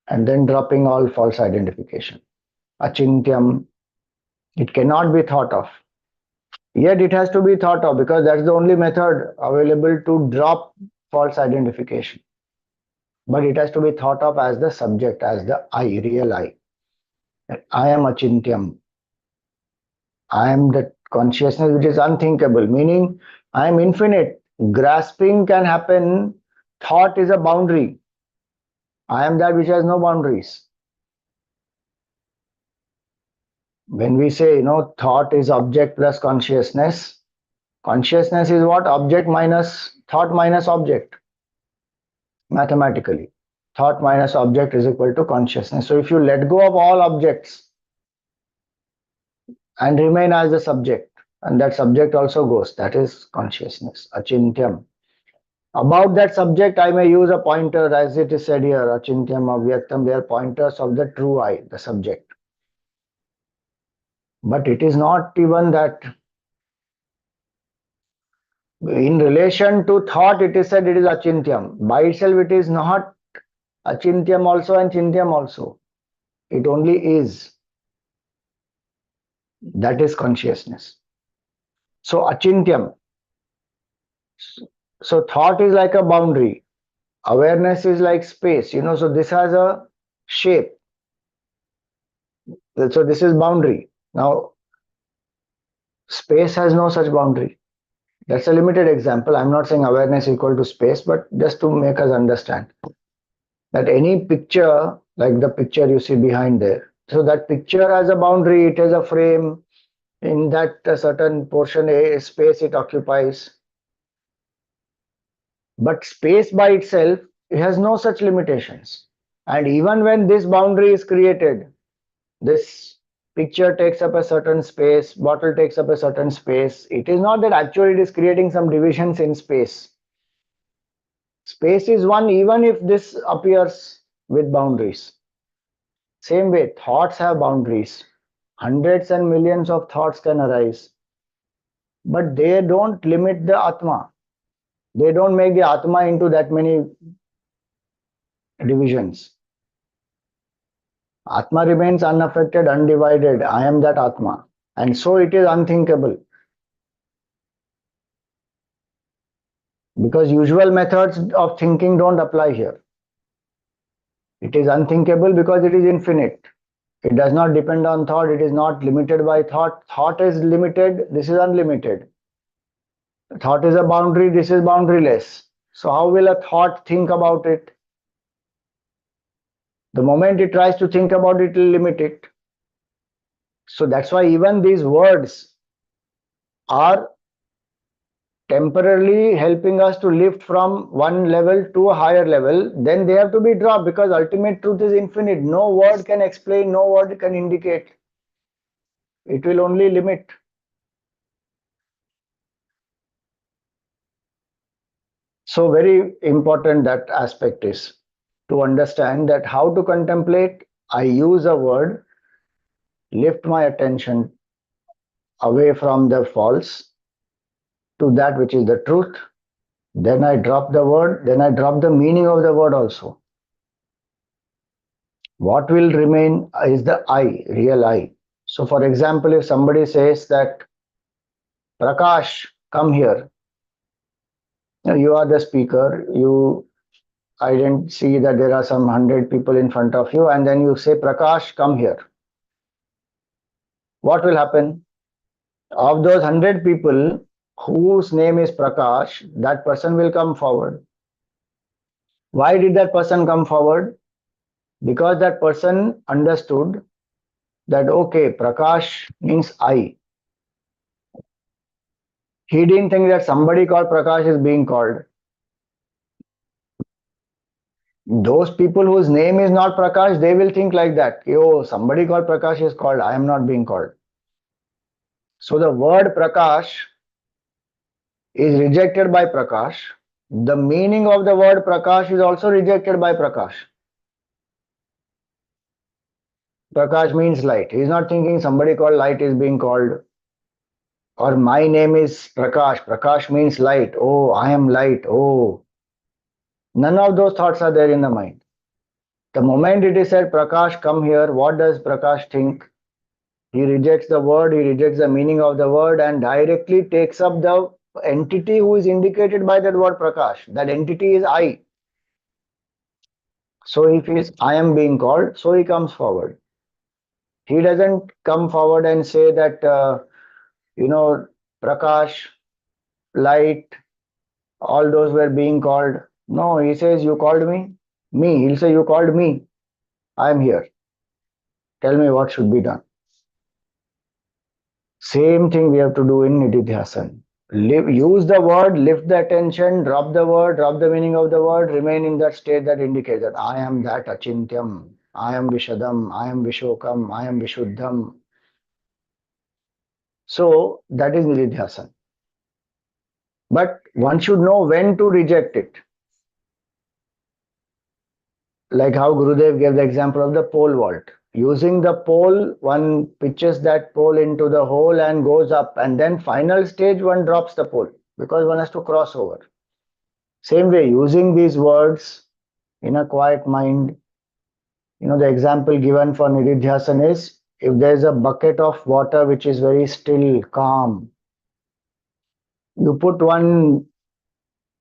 and then dropping all false identification. Achintyam, it cannot be thought of. Yet it has to be thought of because that's the only method available to drop false identification. But it has to be thought of as the subject, as the I, real I. I am Achintyam. I am the consciousness which is unthinkable, meaning I am infinite. Grasping can happen. Thought is a boundary. I am that which has no boundaries. When we say, thought is object plus consciousness, consciousness is what? Object minus thought minus object. Mathematically, thought minus object is equal to consciousness. So if you let go of all objects and remain as the subject, and that subject also goes, that is consciousness, achintyam. About that subject, I may use a pointer, as it is said here, achintyam, avyaktam, they are pointers of the true I, the subject. But it is not even that. In relation to thought, it is said it is achintyam. By itself, it is not achintyam also and chintyam also. It only is. That is consciousness. So achintyam. So thought is like a boundary. Awareness is like space. So this has a shape. So this is boundary. Now space has no such boundary. That's a limited example. I'm not saying awareness equal to space, but just to make us understand that any picture, like the picture you see behind there, so that picture has a boundary, it has a frame, in that a certain portion, a space it occupies. But space by itself, it has no such limitations. And even when this boundary is created, this picture takes up a certain space, bottle takes up a certain space. It is not that actually it is creating some divisions in space. Space is one even if this appears with boundaries. Same way, thoughts have boundaries. Hundreds and millions of thoughts can arise, but they don't limit the Atma. They don't make the Atma into that many divisions. Atma remains unaffected, undivided. I am that Atma. And so it is unthinkable. Because usual methods of thinking don't apply here. It is unthinkable because it is infinite. It does not depend on thought. It is not limited by thought. Thought is limited. This is unlimited. Thought is a boundary. This is boundaryless. So how will a thought think about it? The moment it tries to think about it, it will limit it. So that's why even these words are temporarily helping us to lift from one level to a higher level. Then they have to be dropped because ultimate truth is infinite. No word can explain, no word can indicate. It will only limit. So very important that aspect is to understand that how to contemplate. I use a word, lift my attention away from the false to that which is the truth. Then I drop the word, then I drop the meaning of the word also. What will remain is the I, real I. So, for example, if somebody says that, Prakash, come here, you are the speaker, I didn't see that there are some 100 people in front of you, and then you say, Prakash, come here. What will happen? Of those 100 people whose name is Prakash, that person will come forward. Why did that person come forward? Because that person understood that, okay, Prakash means I. He didn't think that somebody called Prakash is being called. Those people whose name is not Prakash, they will think like that. Oh, somebody called Prakash is called. I am not being called. So the word Prakash is rejected by Prakash. The meaning of the word Prakash is also rejected by Prakash. Prakash means light. He is not thinking somebody called light is being called. Or my name is Prakash. Prakash means light. Oh, I am light. Oh. None of those thoughts are there in the mind. The moment it is said, Prakash, come here, what does Prakash think? He rejects the word, he rejects the meaning of the word, and directly takes up the entity who is indicated by that word Prakash. That entity is I. So if he is I am being called, so he comes forward. He doesn't come forward and say that, Prakash, light, all those were being called. No, he says, you called me? Me. He'll say, you called me. I am here. Tell me what should be done. Same thing we have to do in Nididhyasan. Use the word, lift the attention, drop the word, drop the meaning of the word, remain in that state that indicates that I am that Achintyam, I am Vishadam, I am Vishokam, I am Vishuddham. So that is Nididhyasan. But one should know when to reject it. Like how Gurudev gave the example of the pole vault. Using the pole, one pitches that pole into the hole and goes up, and then final stage one drops the pole because one has to cross over. Same way, using these words in a quiet mind. The example given for nididhyasana is if there's a bucket of water which is very still, calm, you put one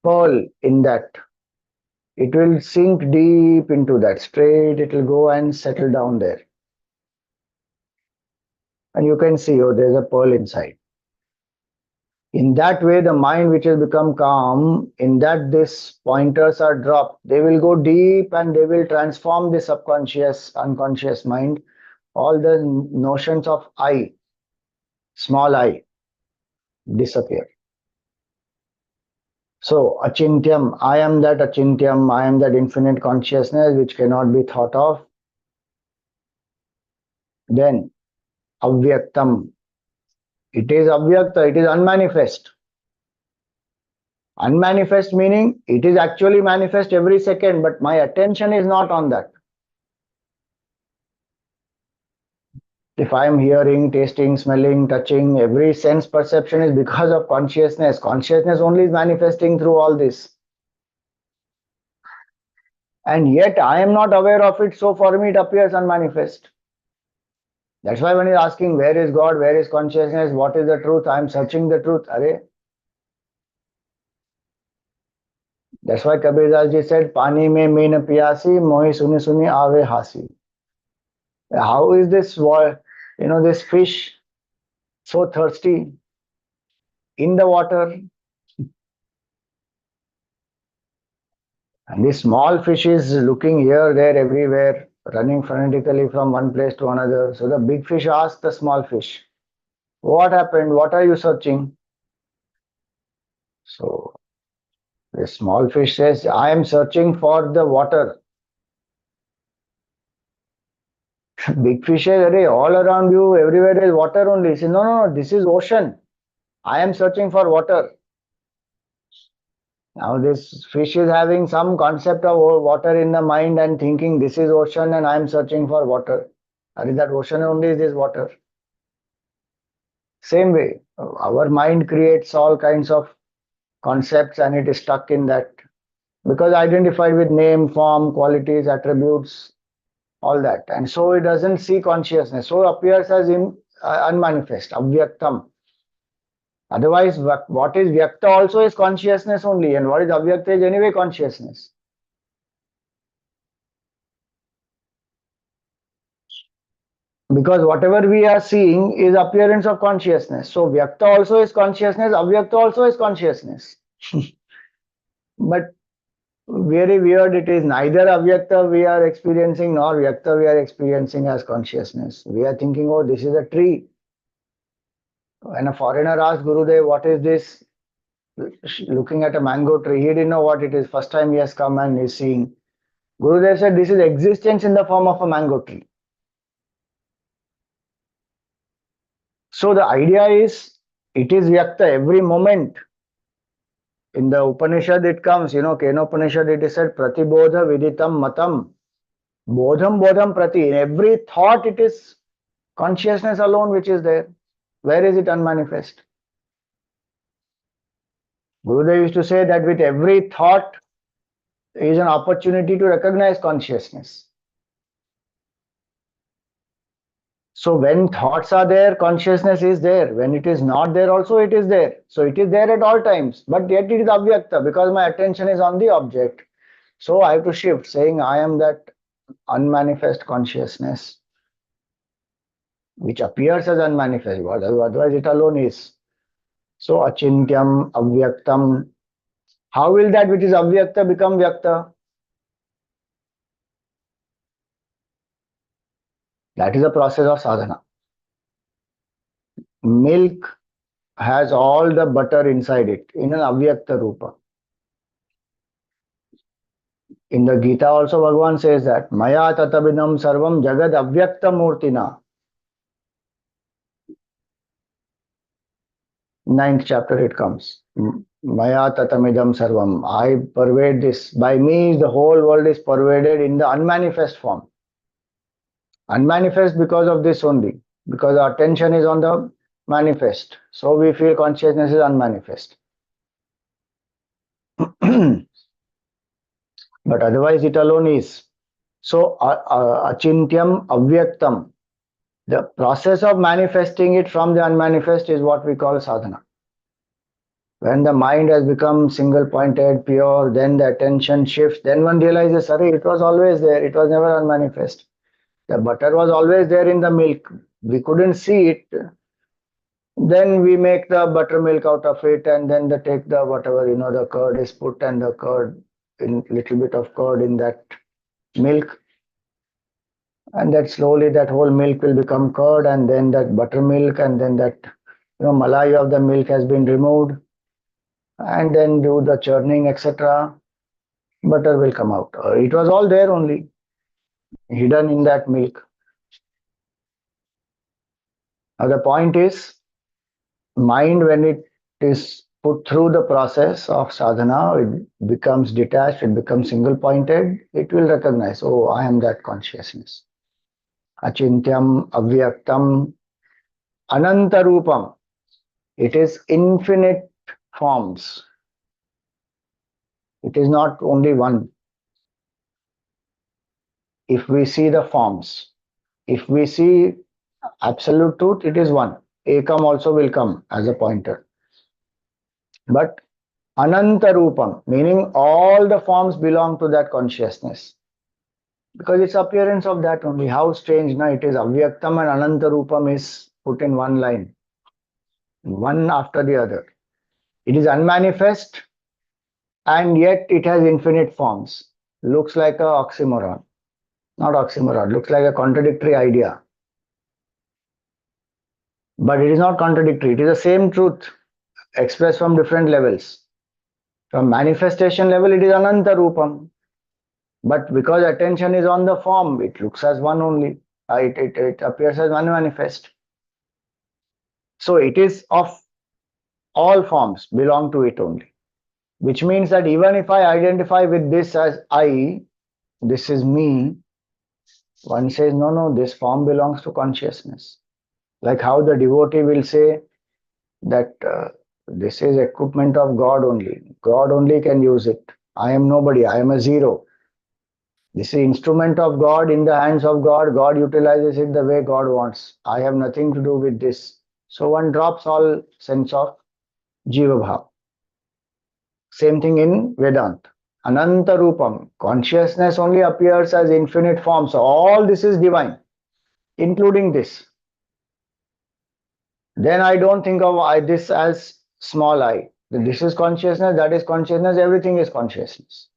pearl in that, it will sink deep into that, straight, it will go and settle down there. And you can see, oh, there's a pearl inside. In that way, the mind which has become calm, in that these pointers are dropped, they will go deep and they will transform the subconscious, unconscious mind. All the notions of I, small I, disappear. So, achintyam, I am that achintyam, I am that infinite consciousness which cannot be thought of. Then, avyaktam, it is avyakta, it is unmanifest. Unmanifest meaning it is actually manifest every second, but my attention is not on that. If I am hearing, tasting, smelling, touching, every sense perception is because of consciousness. Consciousness only is manifesting through all this. And yet I am not aware of it, so for me it appears unmanifest. That's why when you're asking where is God, where is consciousness, what is the truth, I am searching the truth. Arey. That's why Kabir Das ji said, Pani mein mein piyasi, mohi suni suni aave hasi. How is this fish so thirsty in the water? And this small fish is looking here, there, everywhere, running frantically from one place to another. So the big fish asked the small fish, what happened? What are you searching? So the small fish says, I am searching for the water. Big fish says, all around you, everywhere is water only. He says, no, this is ocean. I am searching for water. Now this fish is having some concept of water in the mind and thinking this is ocean and I am searching for water. Or that ocean only is this water. Same way, our mind creates all kinds of concepts and it is stuck in that because identified with name, form, qualities, attributes, all that. And so it doesn't see consciousness. So appears as unmanifest, avyaktam. Otherwise, what is vyakta also is consciousness only, and what is avyakta is anyway consciousness. Because whatever we are seeing is appearance of consciousness. So vyakta also is consciousness, avyakta also is consciousness. But very weird it is, neither avyakta we are experiencing nor vyakta we are experiencing as consciousness. We are thinking, oh, this is a tree. When a foreigner asked Gurudev, what is this? Looking at a mango tree, he didn't know what it is. First time he has come and is seeing. Gurudev said, this is existence in the form of a mango tree. So the idea is, it is vyakta every moment. In the Upanishad it comes, Kena Upanishad it is said, Pratibodha Viditam Matam. Bodham Bodham Prati. In every thought it is consciousness alone which is there. Where is it unmanifest? Gurudev used to say that with every thought is an opportunity to recognize consciousness. So when thoughts are there, consciousness is there. When it is not there also, it is there. So it is there at all times. But yet it is avyakta because my attention is on the object. So I have to shift, saying I am that unmanifest consciousness which appears as unmanifest. Otherwise it alone is. So achintyam, avyaktam. How will that which is avyakta become vyakta? That is a process of sadhana. Milk has all the butter inside it in an avyakta rupa. In the Gita also Bhagavan says that Maya tatabidam sarvam jagad avyakta murtina. Ninth chapter it comes. Maya tatamidam sarvam. I pervade this. By me the whole world is pervaded in the unmanifest form. Unmanifest because of this only, because our attention is on the manifest. So we feel consciousness is unmanifest. But otherwise, it alone is. So, achintyam avyaktam, the process of manifesting it from the unmanifest is what we call sadhana. When the mind has become single pointed, pure, then the attention shifts, then one realizes, sorry, it was always there, it was never unmanifest. The butter was always there in the milk. We couldn't see it. Then we make the buttermilk out of it, and then they take the whatever, the curd is put, and the curd, in little bit of curd in that milk, and that slowly that whole milk will become curd, and then that buttermilk, and then that malai of the milk has been removed, and then do the churning, etc. Butter will come out. It was all there only, hidden in that milk. Now the point is, mind when it is put through the process of sadhana, it becomes detached, it becomes single pointed, it will recognize, oh, I am that consciousness. Achintyam, avyaktam, anantarupam. It is infinite forms. It is not only one. If we see the forms, if we see absolute truth, it is one. Ekam also will come as a pointer. But Anantarupam, meaning all the forms belong to that consciousness. Because it's appearance of that only. How strange, now it is Avyaktam and Anantarupam is put in one line, one after the other. It is unmanifest and yet it has infinite forms. Looks like a oxymoron. Not oxymoron, looks like a contradictory idea. But it is not contradictory. It is the same truth expressed from different levels. From manifestation level, it is Ananta Rupam. But because attention is on the form, it looks as one only. It appears as one manifest. So it is of all forms belong to it only. Which means that even if I identify with this as I, this is me, one says, no, no, this form belongs to consciousness. Like how the devotee will say that this is equipment of God only. God only can use it. I am nobody. I am a zero. This is instrument of God in the hands of God. God utilizes it the way God wants. I have nothing to do with this. So one drops all sense of Jiva Bhav. Same thing in Vedanta. Ananta Rupam. Consciousness only appears as infinite form. So all this is divine, including this. Then I don't think of this as small I. This is consciousness, that is consciousness, everything is consciousness.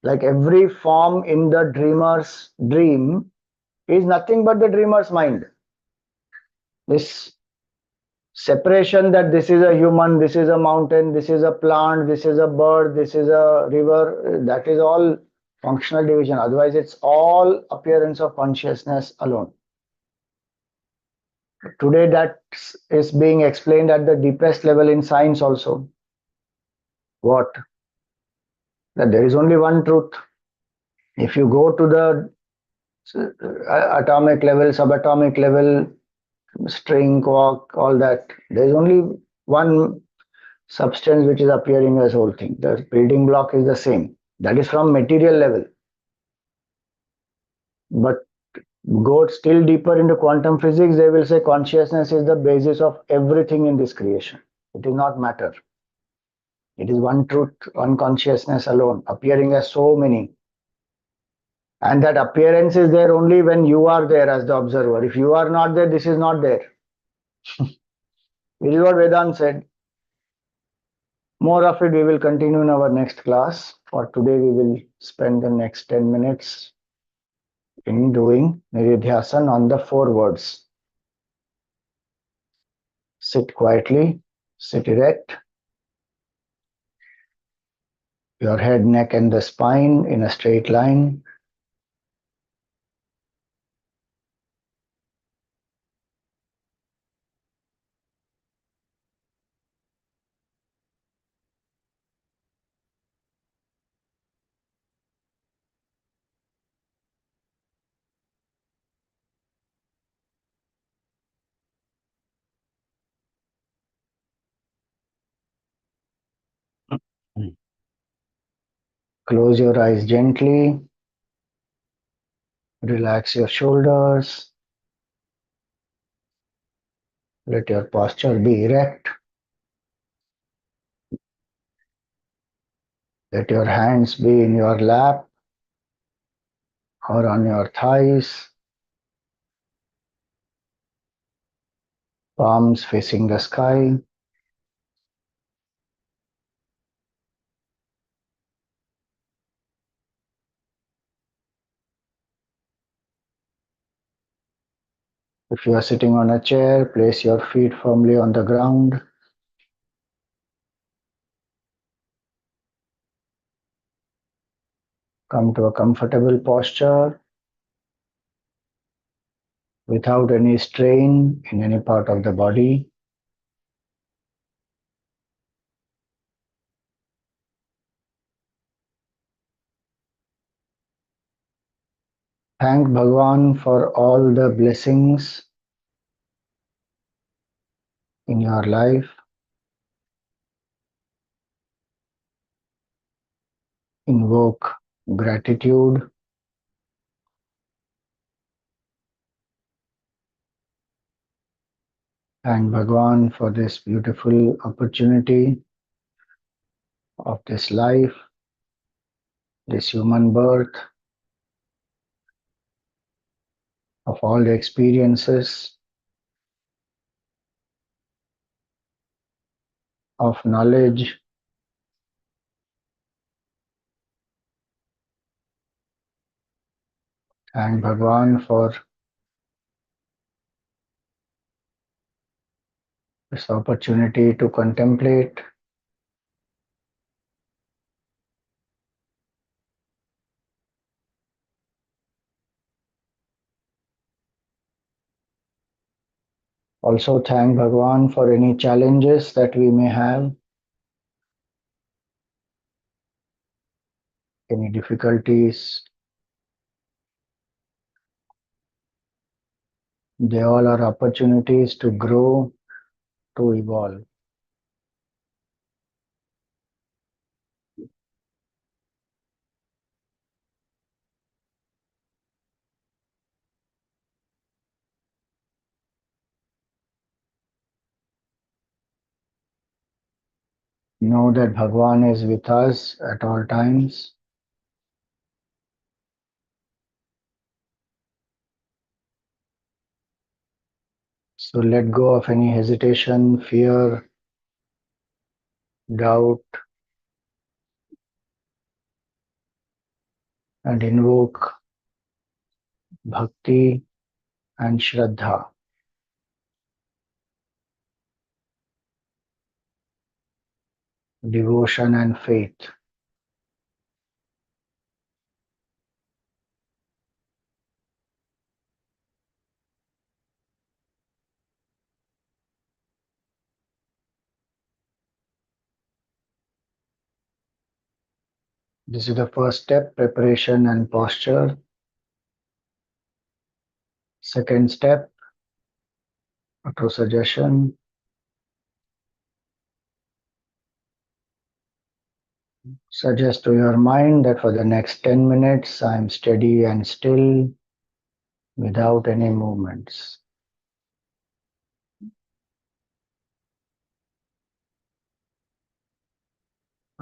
Like every form in the dreamer's dream is nothing but the dreamer's mind. This separation that this is a human, this is a mountain, this is a plant, this is a bird, this is a river, that is all functional division. Otherwise, it's all appearance of consciousness alone. Today, that is being explained at the deepest level in science also. What? That there is only one truth. If you go to the atomic level, subatomic level, string, quark, all that, there is only one substance which is appearing as whole thing. The building block is the same. That is from material level. But go still deeper into quantum physics, they will say consciousness is the basis of everything in this creation. It is not matter. It is one truth, one consciousness alone, appearing as so many. And that appearance is there only when you are there as the observer. If you are not there, this is not there. This is what Vedanta said. More of it we will continue in our next class. For today, we will spend the next 10 minutes in doing Niridhyasan on the four words. Sit quietly, sit erect, your head, neck, and the spine in a straight line. Close your eyes gently, relax your shoulders, let your posture be erect, let your hands be in your lap or on your thighs, palms facing the sky. If you are sitting on a chair, place your feet firmly on the ground. Come to a comfortable posture without any strain in any part of the body. Thank Bhagwan for all the blessings in your life. Invoke gratitude. Thank Bhagwan for this beautiful opportunity of this life, this human birth, of all the experiences of knowledge. Thank Bhagwan for this opportunity to contemplate. Also thank Bhagwan for any challenges that we may have, any difficulties. They all are opportunities to grow, to evolve. Know that Bhagwan is with us at all times. So let go of any hesitation, fear, doubt, and invoke bhakti and shraddha, devotion and faith. This is the first step, preparation and posture. Second step, auto-suggestion. Suggest to your mind that for the next 10 minutes, I am steady and still without any movements.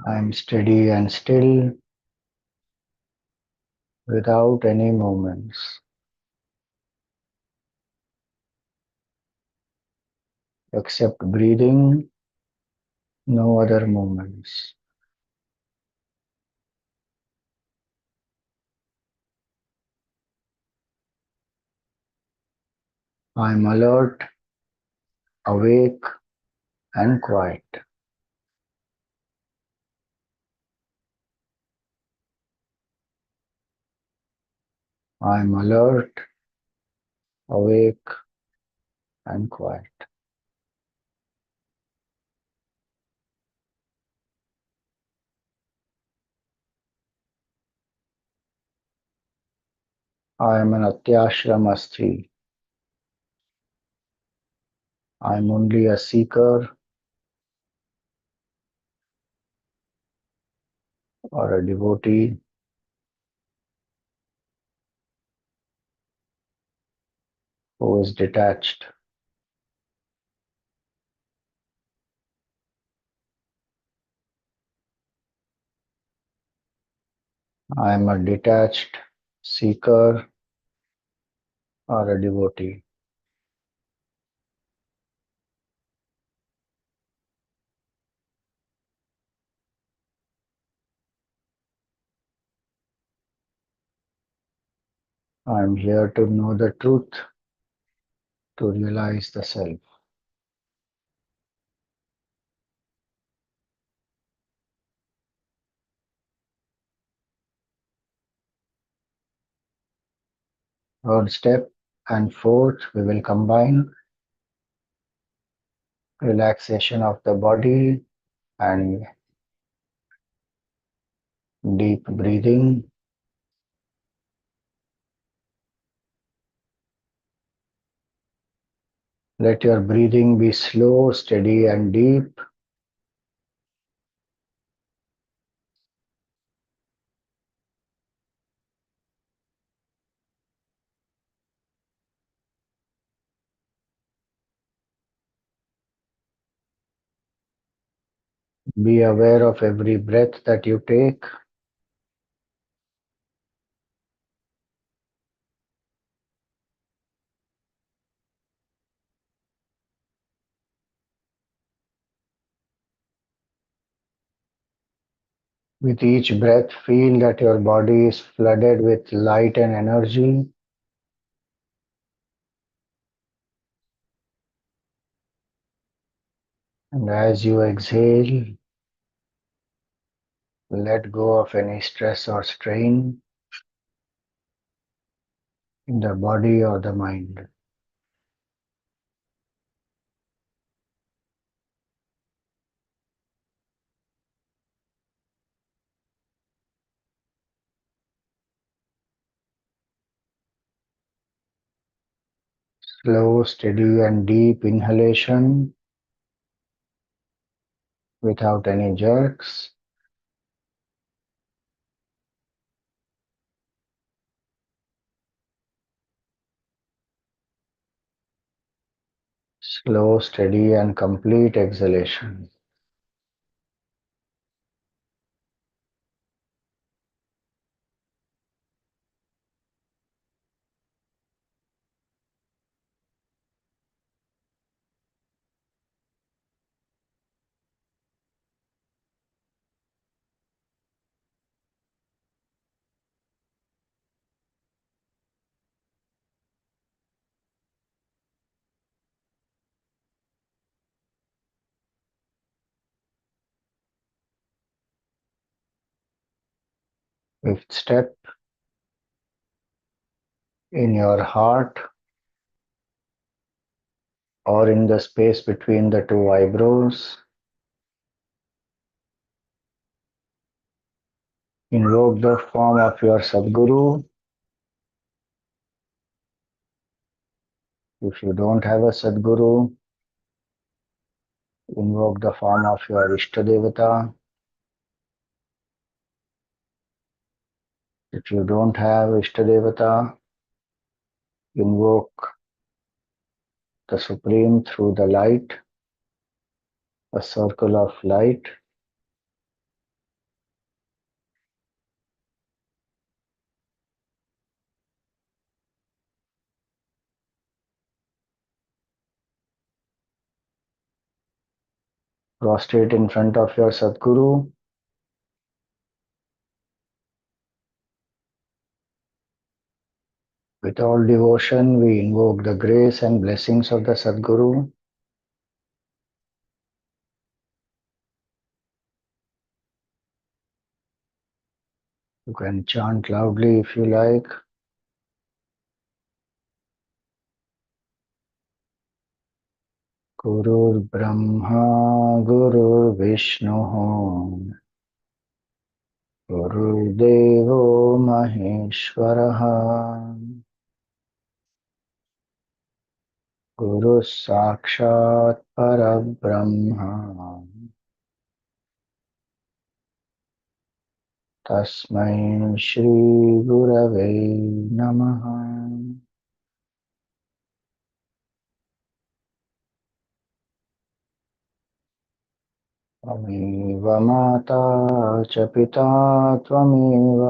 I am steady and still without any movements. Except breathing, no other movements. I am alert, awake, and quiet. I am alert, awake, and quiet. I am an Atyashramastri. I am only a seeker or a devotee who is detached. I am a detached seeker or a devotee. I am here to know the truth, to realize the self. Third step and fourth, we will combine relaxation of the body and deep breathing. Let your breathing be slow, steady, and deep. Be aware of every breath that you take. With each breath, feel that your body is flooded with light and energy. And as you exhale, let go of any stress or strain in the body or the mind. Slow, steady, and deep inhalation without any jerks. Slow, steady, and complete exhalation. Fifth step, in your heart or in the space between the two eyebrows, invoke the form of your Sadguru. If you don't have a Sadguru, invoke the form of your Ishtadevata. If you don't have Ishtadevata, invoke the Supreme through the light, a circle of light. Prostrate in front of your Sadguru. With all devotion, we invoke the grace and blessings of the Sadguru. You can chant loudly if you like. Gurur Brahma, Gurur Vishnu, Gurur Devo Maheshwaraha, Guru Sakshat Parabrahma, तस्मै श्री गुरवे नमः। त्वमेव माता च पिता त्वमेव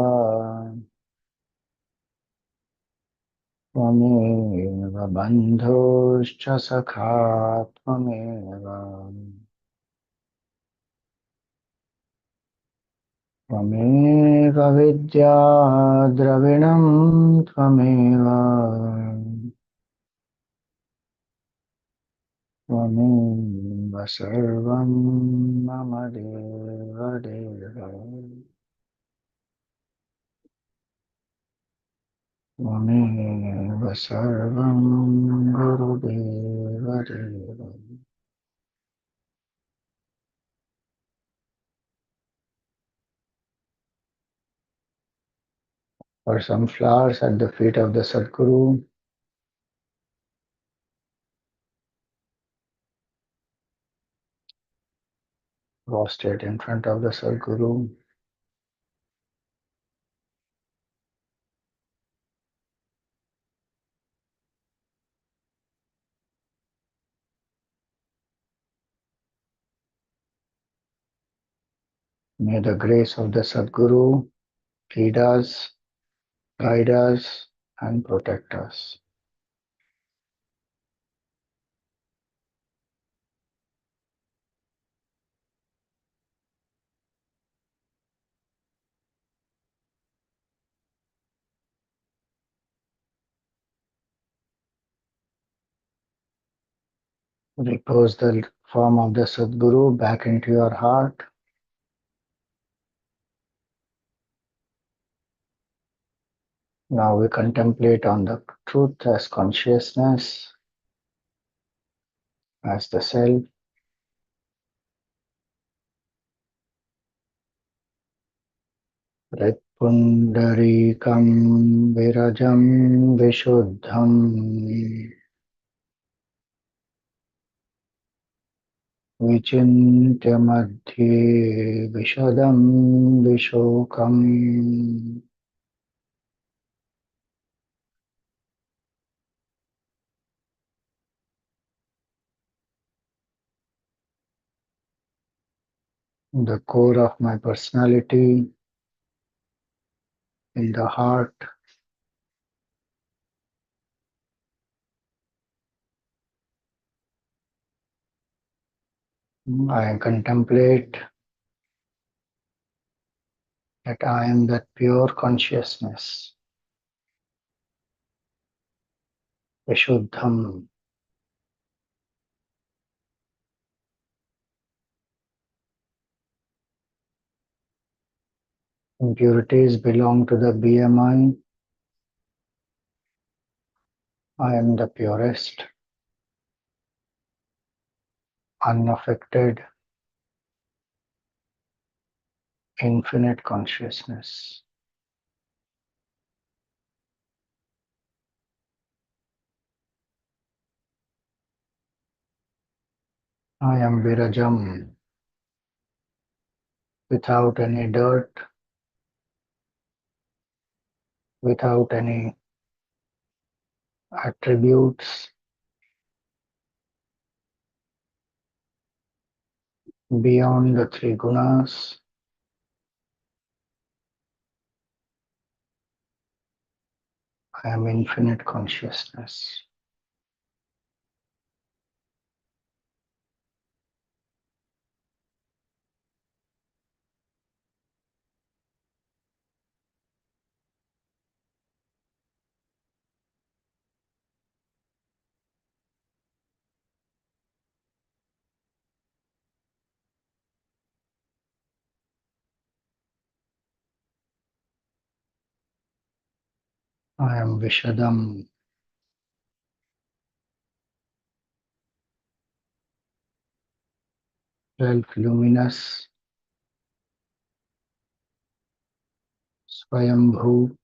त्वमेव बन्धुश्च सखा त्वमेव त्वमेव विद्या द्रविणं त्वमेव त्वमेव सर्वं मम देवदेव त्वमेव सर्वं गुरुदेवदेव। Or some flowers at the feet of the Sadguru, prostrate in front of the Sadguru. May the grace of the Sadguru lead us, guide us, and protect us. Repose the form of the Sadguru back into your heart. Now we contemplate on the truth as consciousness, as the self. Pundarikam virajam vishuddham विचिन्त्य मध्ये विशदं विशोकम् the core of my personality, in the heart, I contemplate that I am that pure consciousness, Vishuddham. Impurities belong to the BMI. I am the purest, unaffected, infinite consciousness. I am Virajam, without any dirt, without any attributes, beyond the three gunas. I am infinite consciousness. I am Vishadam, self-luminous, Swayambhu,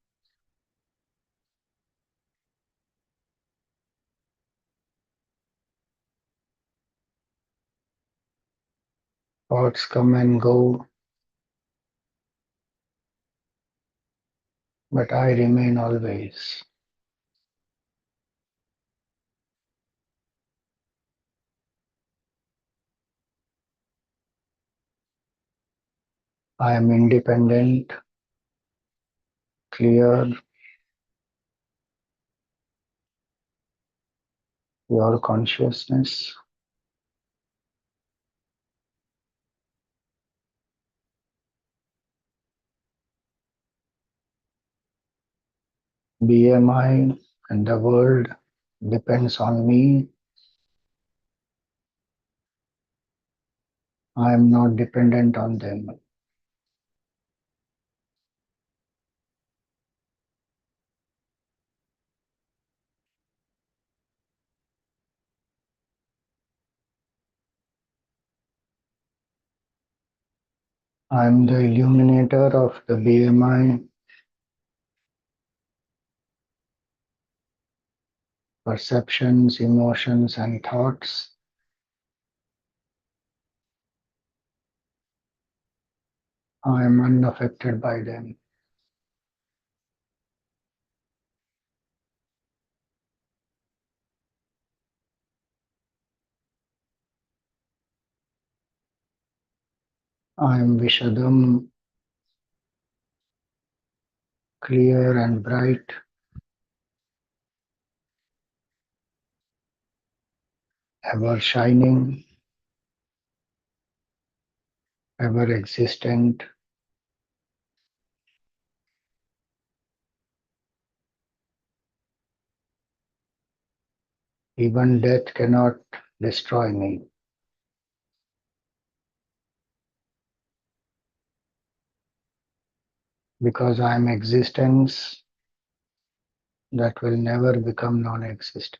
thoughts come and go, but I remain always. I am independent, clear, pure consciousness. BMI and the world depends on me. I am not dependent on them. I am the illuminator of the BMI, perceptions, emotions, and thoughts. I am unaffected by them. I am Vishadam, clear and bright, ever shining, ever existent. Even death cannot destroy me because I am existence that will never become non existent.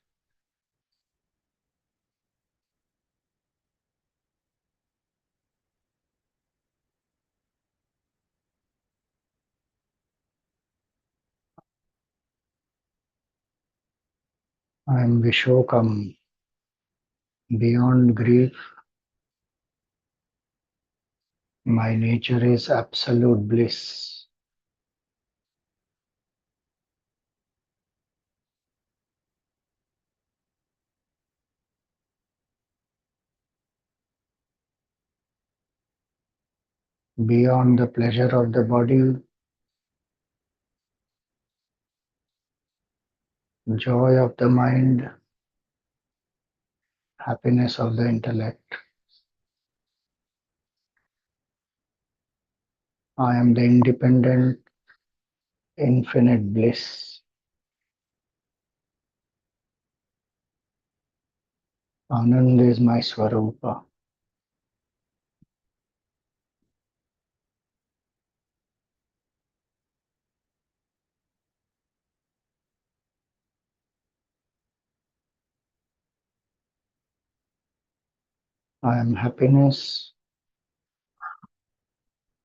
I am Vishokam, beyond grief. My nature is absolute bliss. Beyond the pleasure of the body, joy of the mind, happiness of the intellect. I am the independent, infinite bliss. Anand is my Swarupa. I am happiness.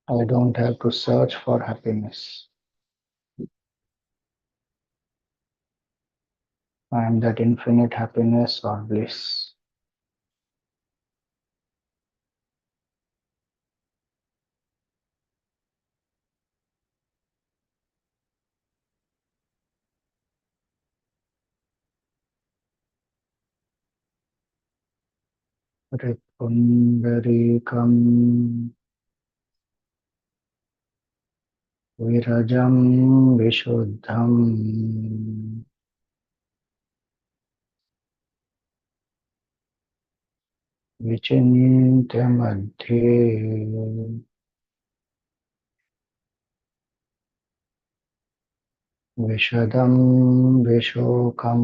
I don't have to search for happiness. I am that infinite happiness or bliss. Ripundarikam virajam vishuddham vichintya madhye vishadam vishokam.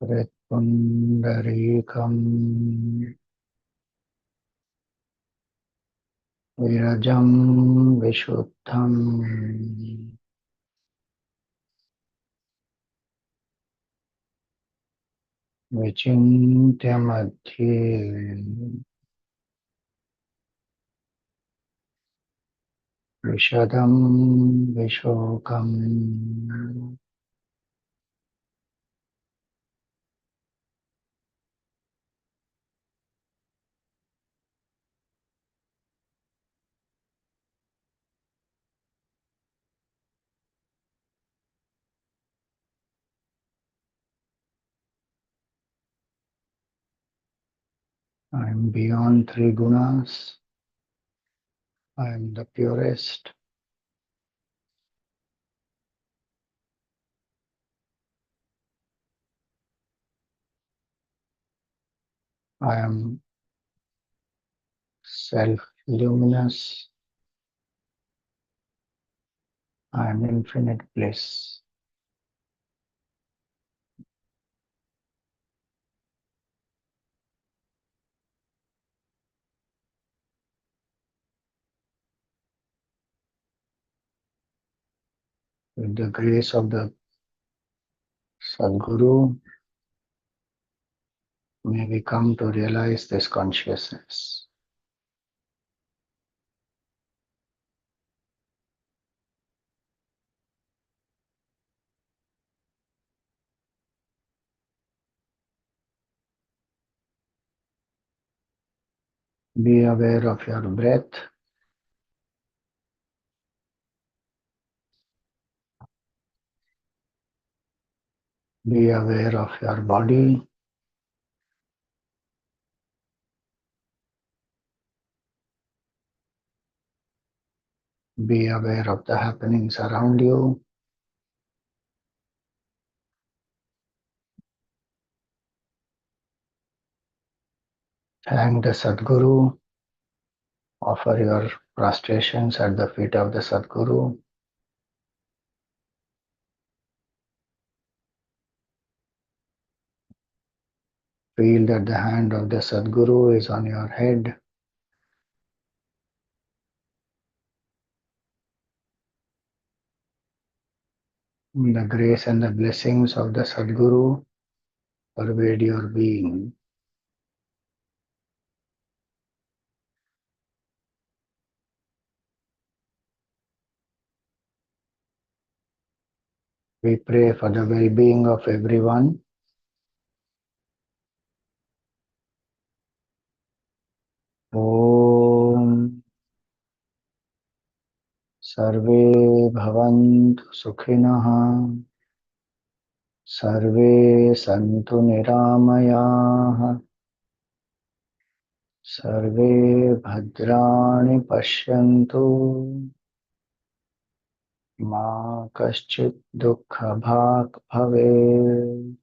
Ripundarikam virajam vishuddham विचिन्त्य मध्ये विशदं विशोकम् I am beyond three gunas. I am the purest. I am self-luminous. I am infinite bliss. With the grace of the Sadguru, may we come to realize this consciousness. Be aware of your breath. Be aware of your body. Be aware of the happenings around you. Thank the Sadguru. Offer your prostrations at the feet of the Sadguru. Feel that the hand of the Sadguru is on your head. The grace and the blessings of the Sadguru pervade your being. We pray for the well-being of everyone. Om Sarve Bhavantu Sukhinah Sarve Santu Niramayah Sarve Bhadrani Pashyantu Ma Kaschit Dukkha Bhag Bhavet.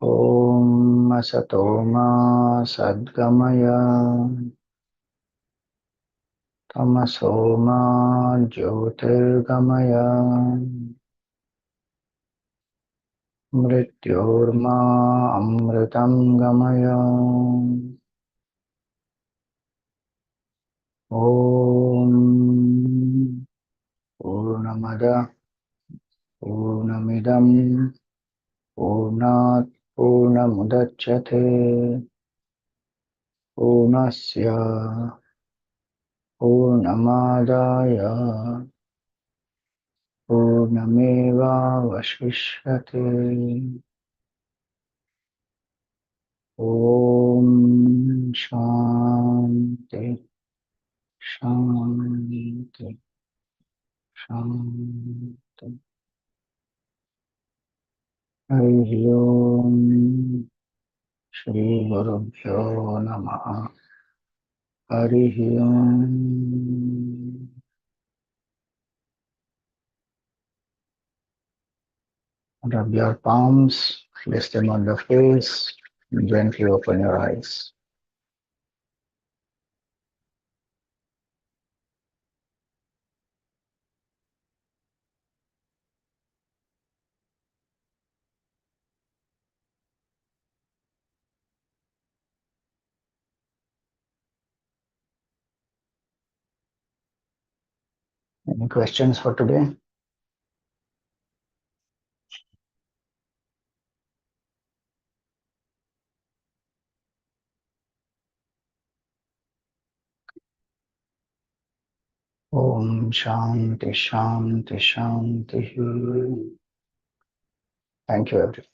Om Asato Ma Sadgamaya Tamaso Ma Jyotirgamaya Mrityorma Amritam Gamaya. Om Purnamada Purnamidam Purnat Purnamudachyate Purnasya Purnamadaya Purnameva Vashishyate. Om Shanti Shanti Shanti. Hari Om Shri Gurubhyo Namaha. Hari Om. Rub your palms, place them on the face, and gently open your eyes. Any questions for today? Om Shanti Shanti Shanti. Thank you, everyone.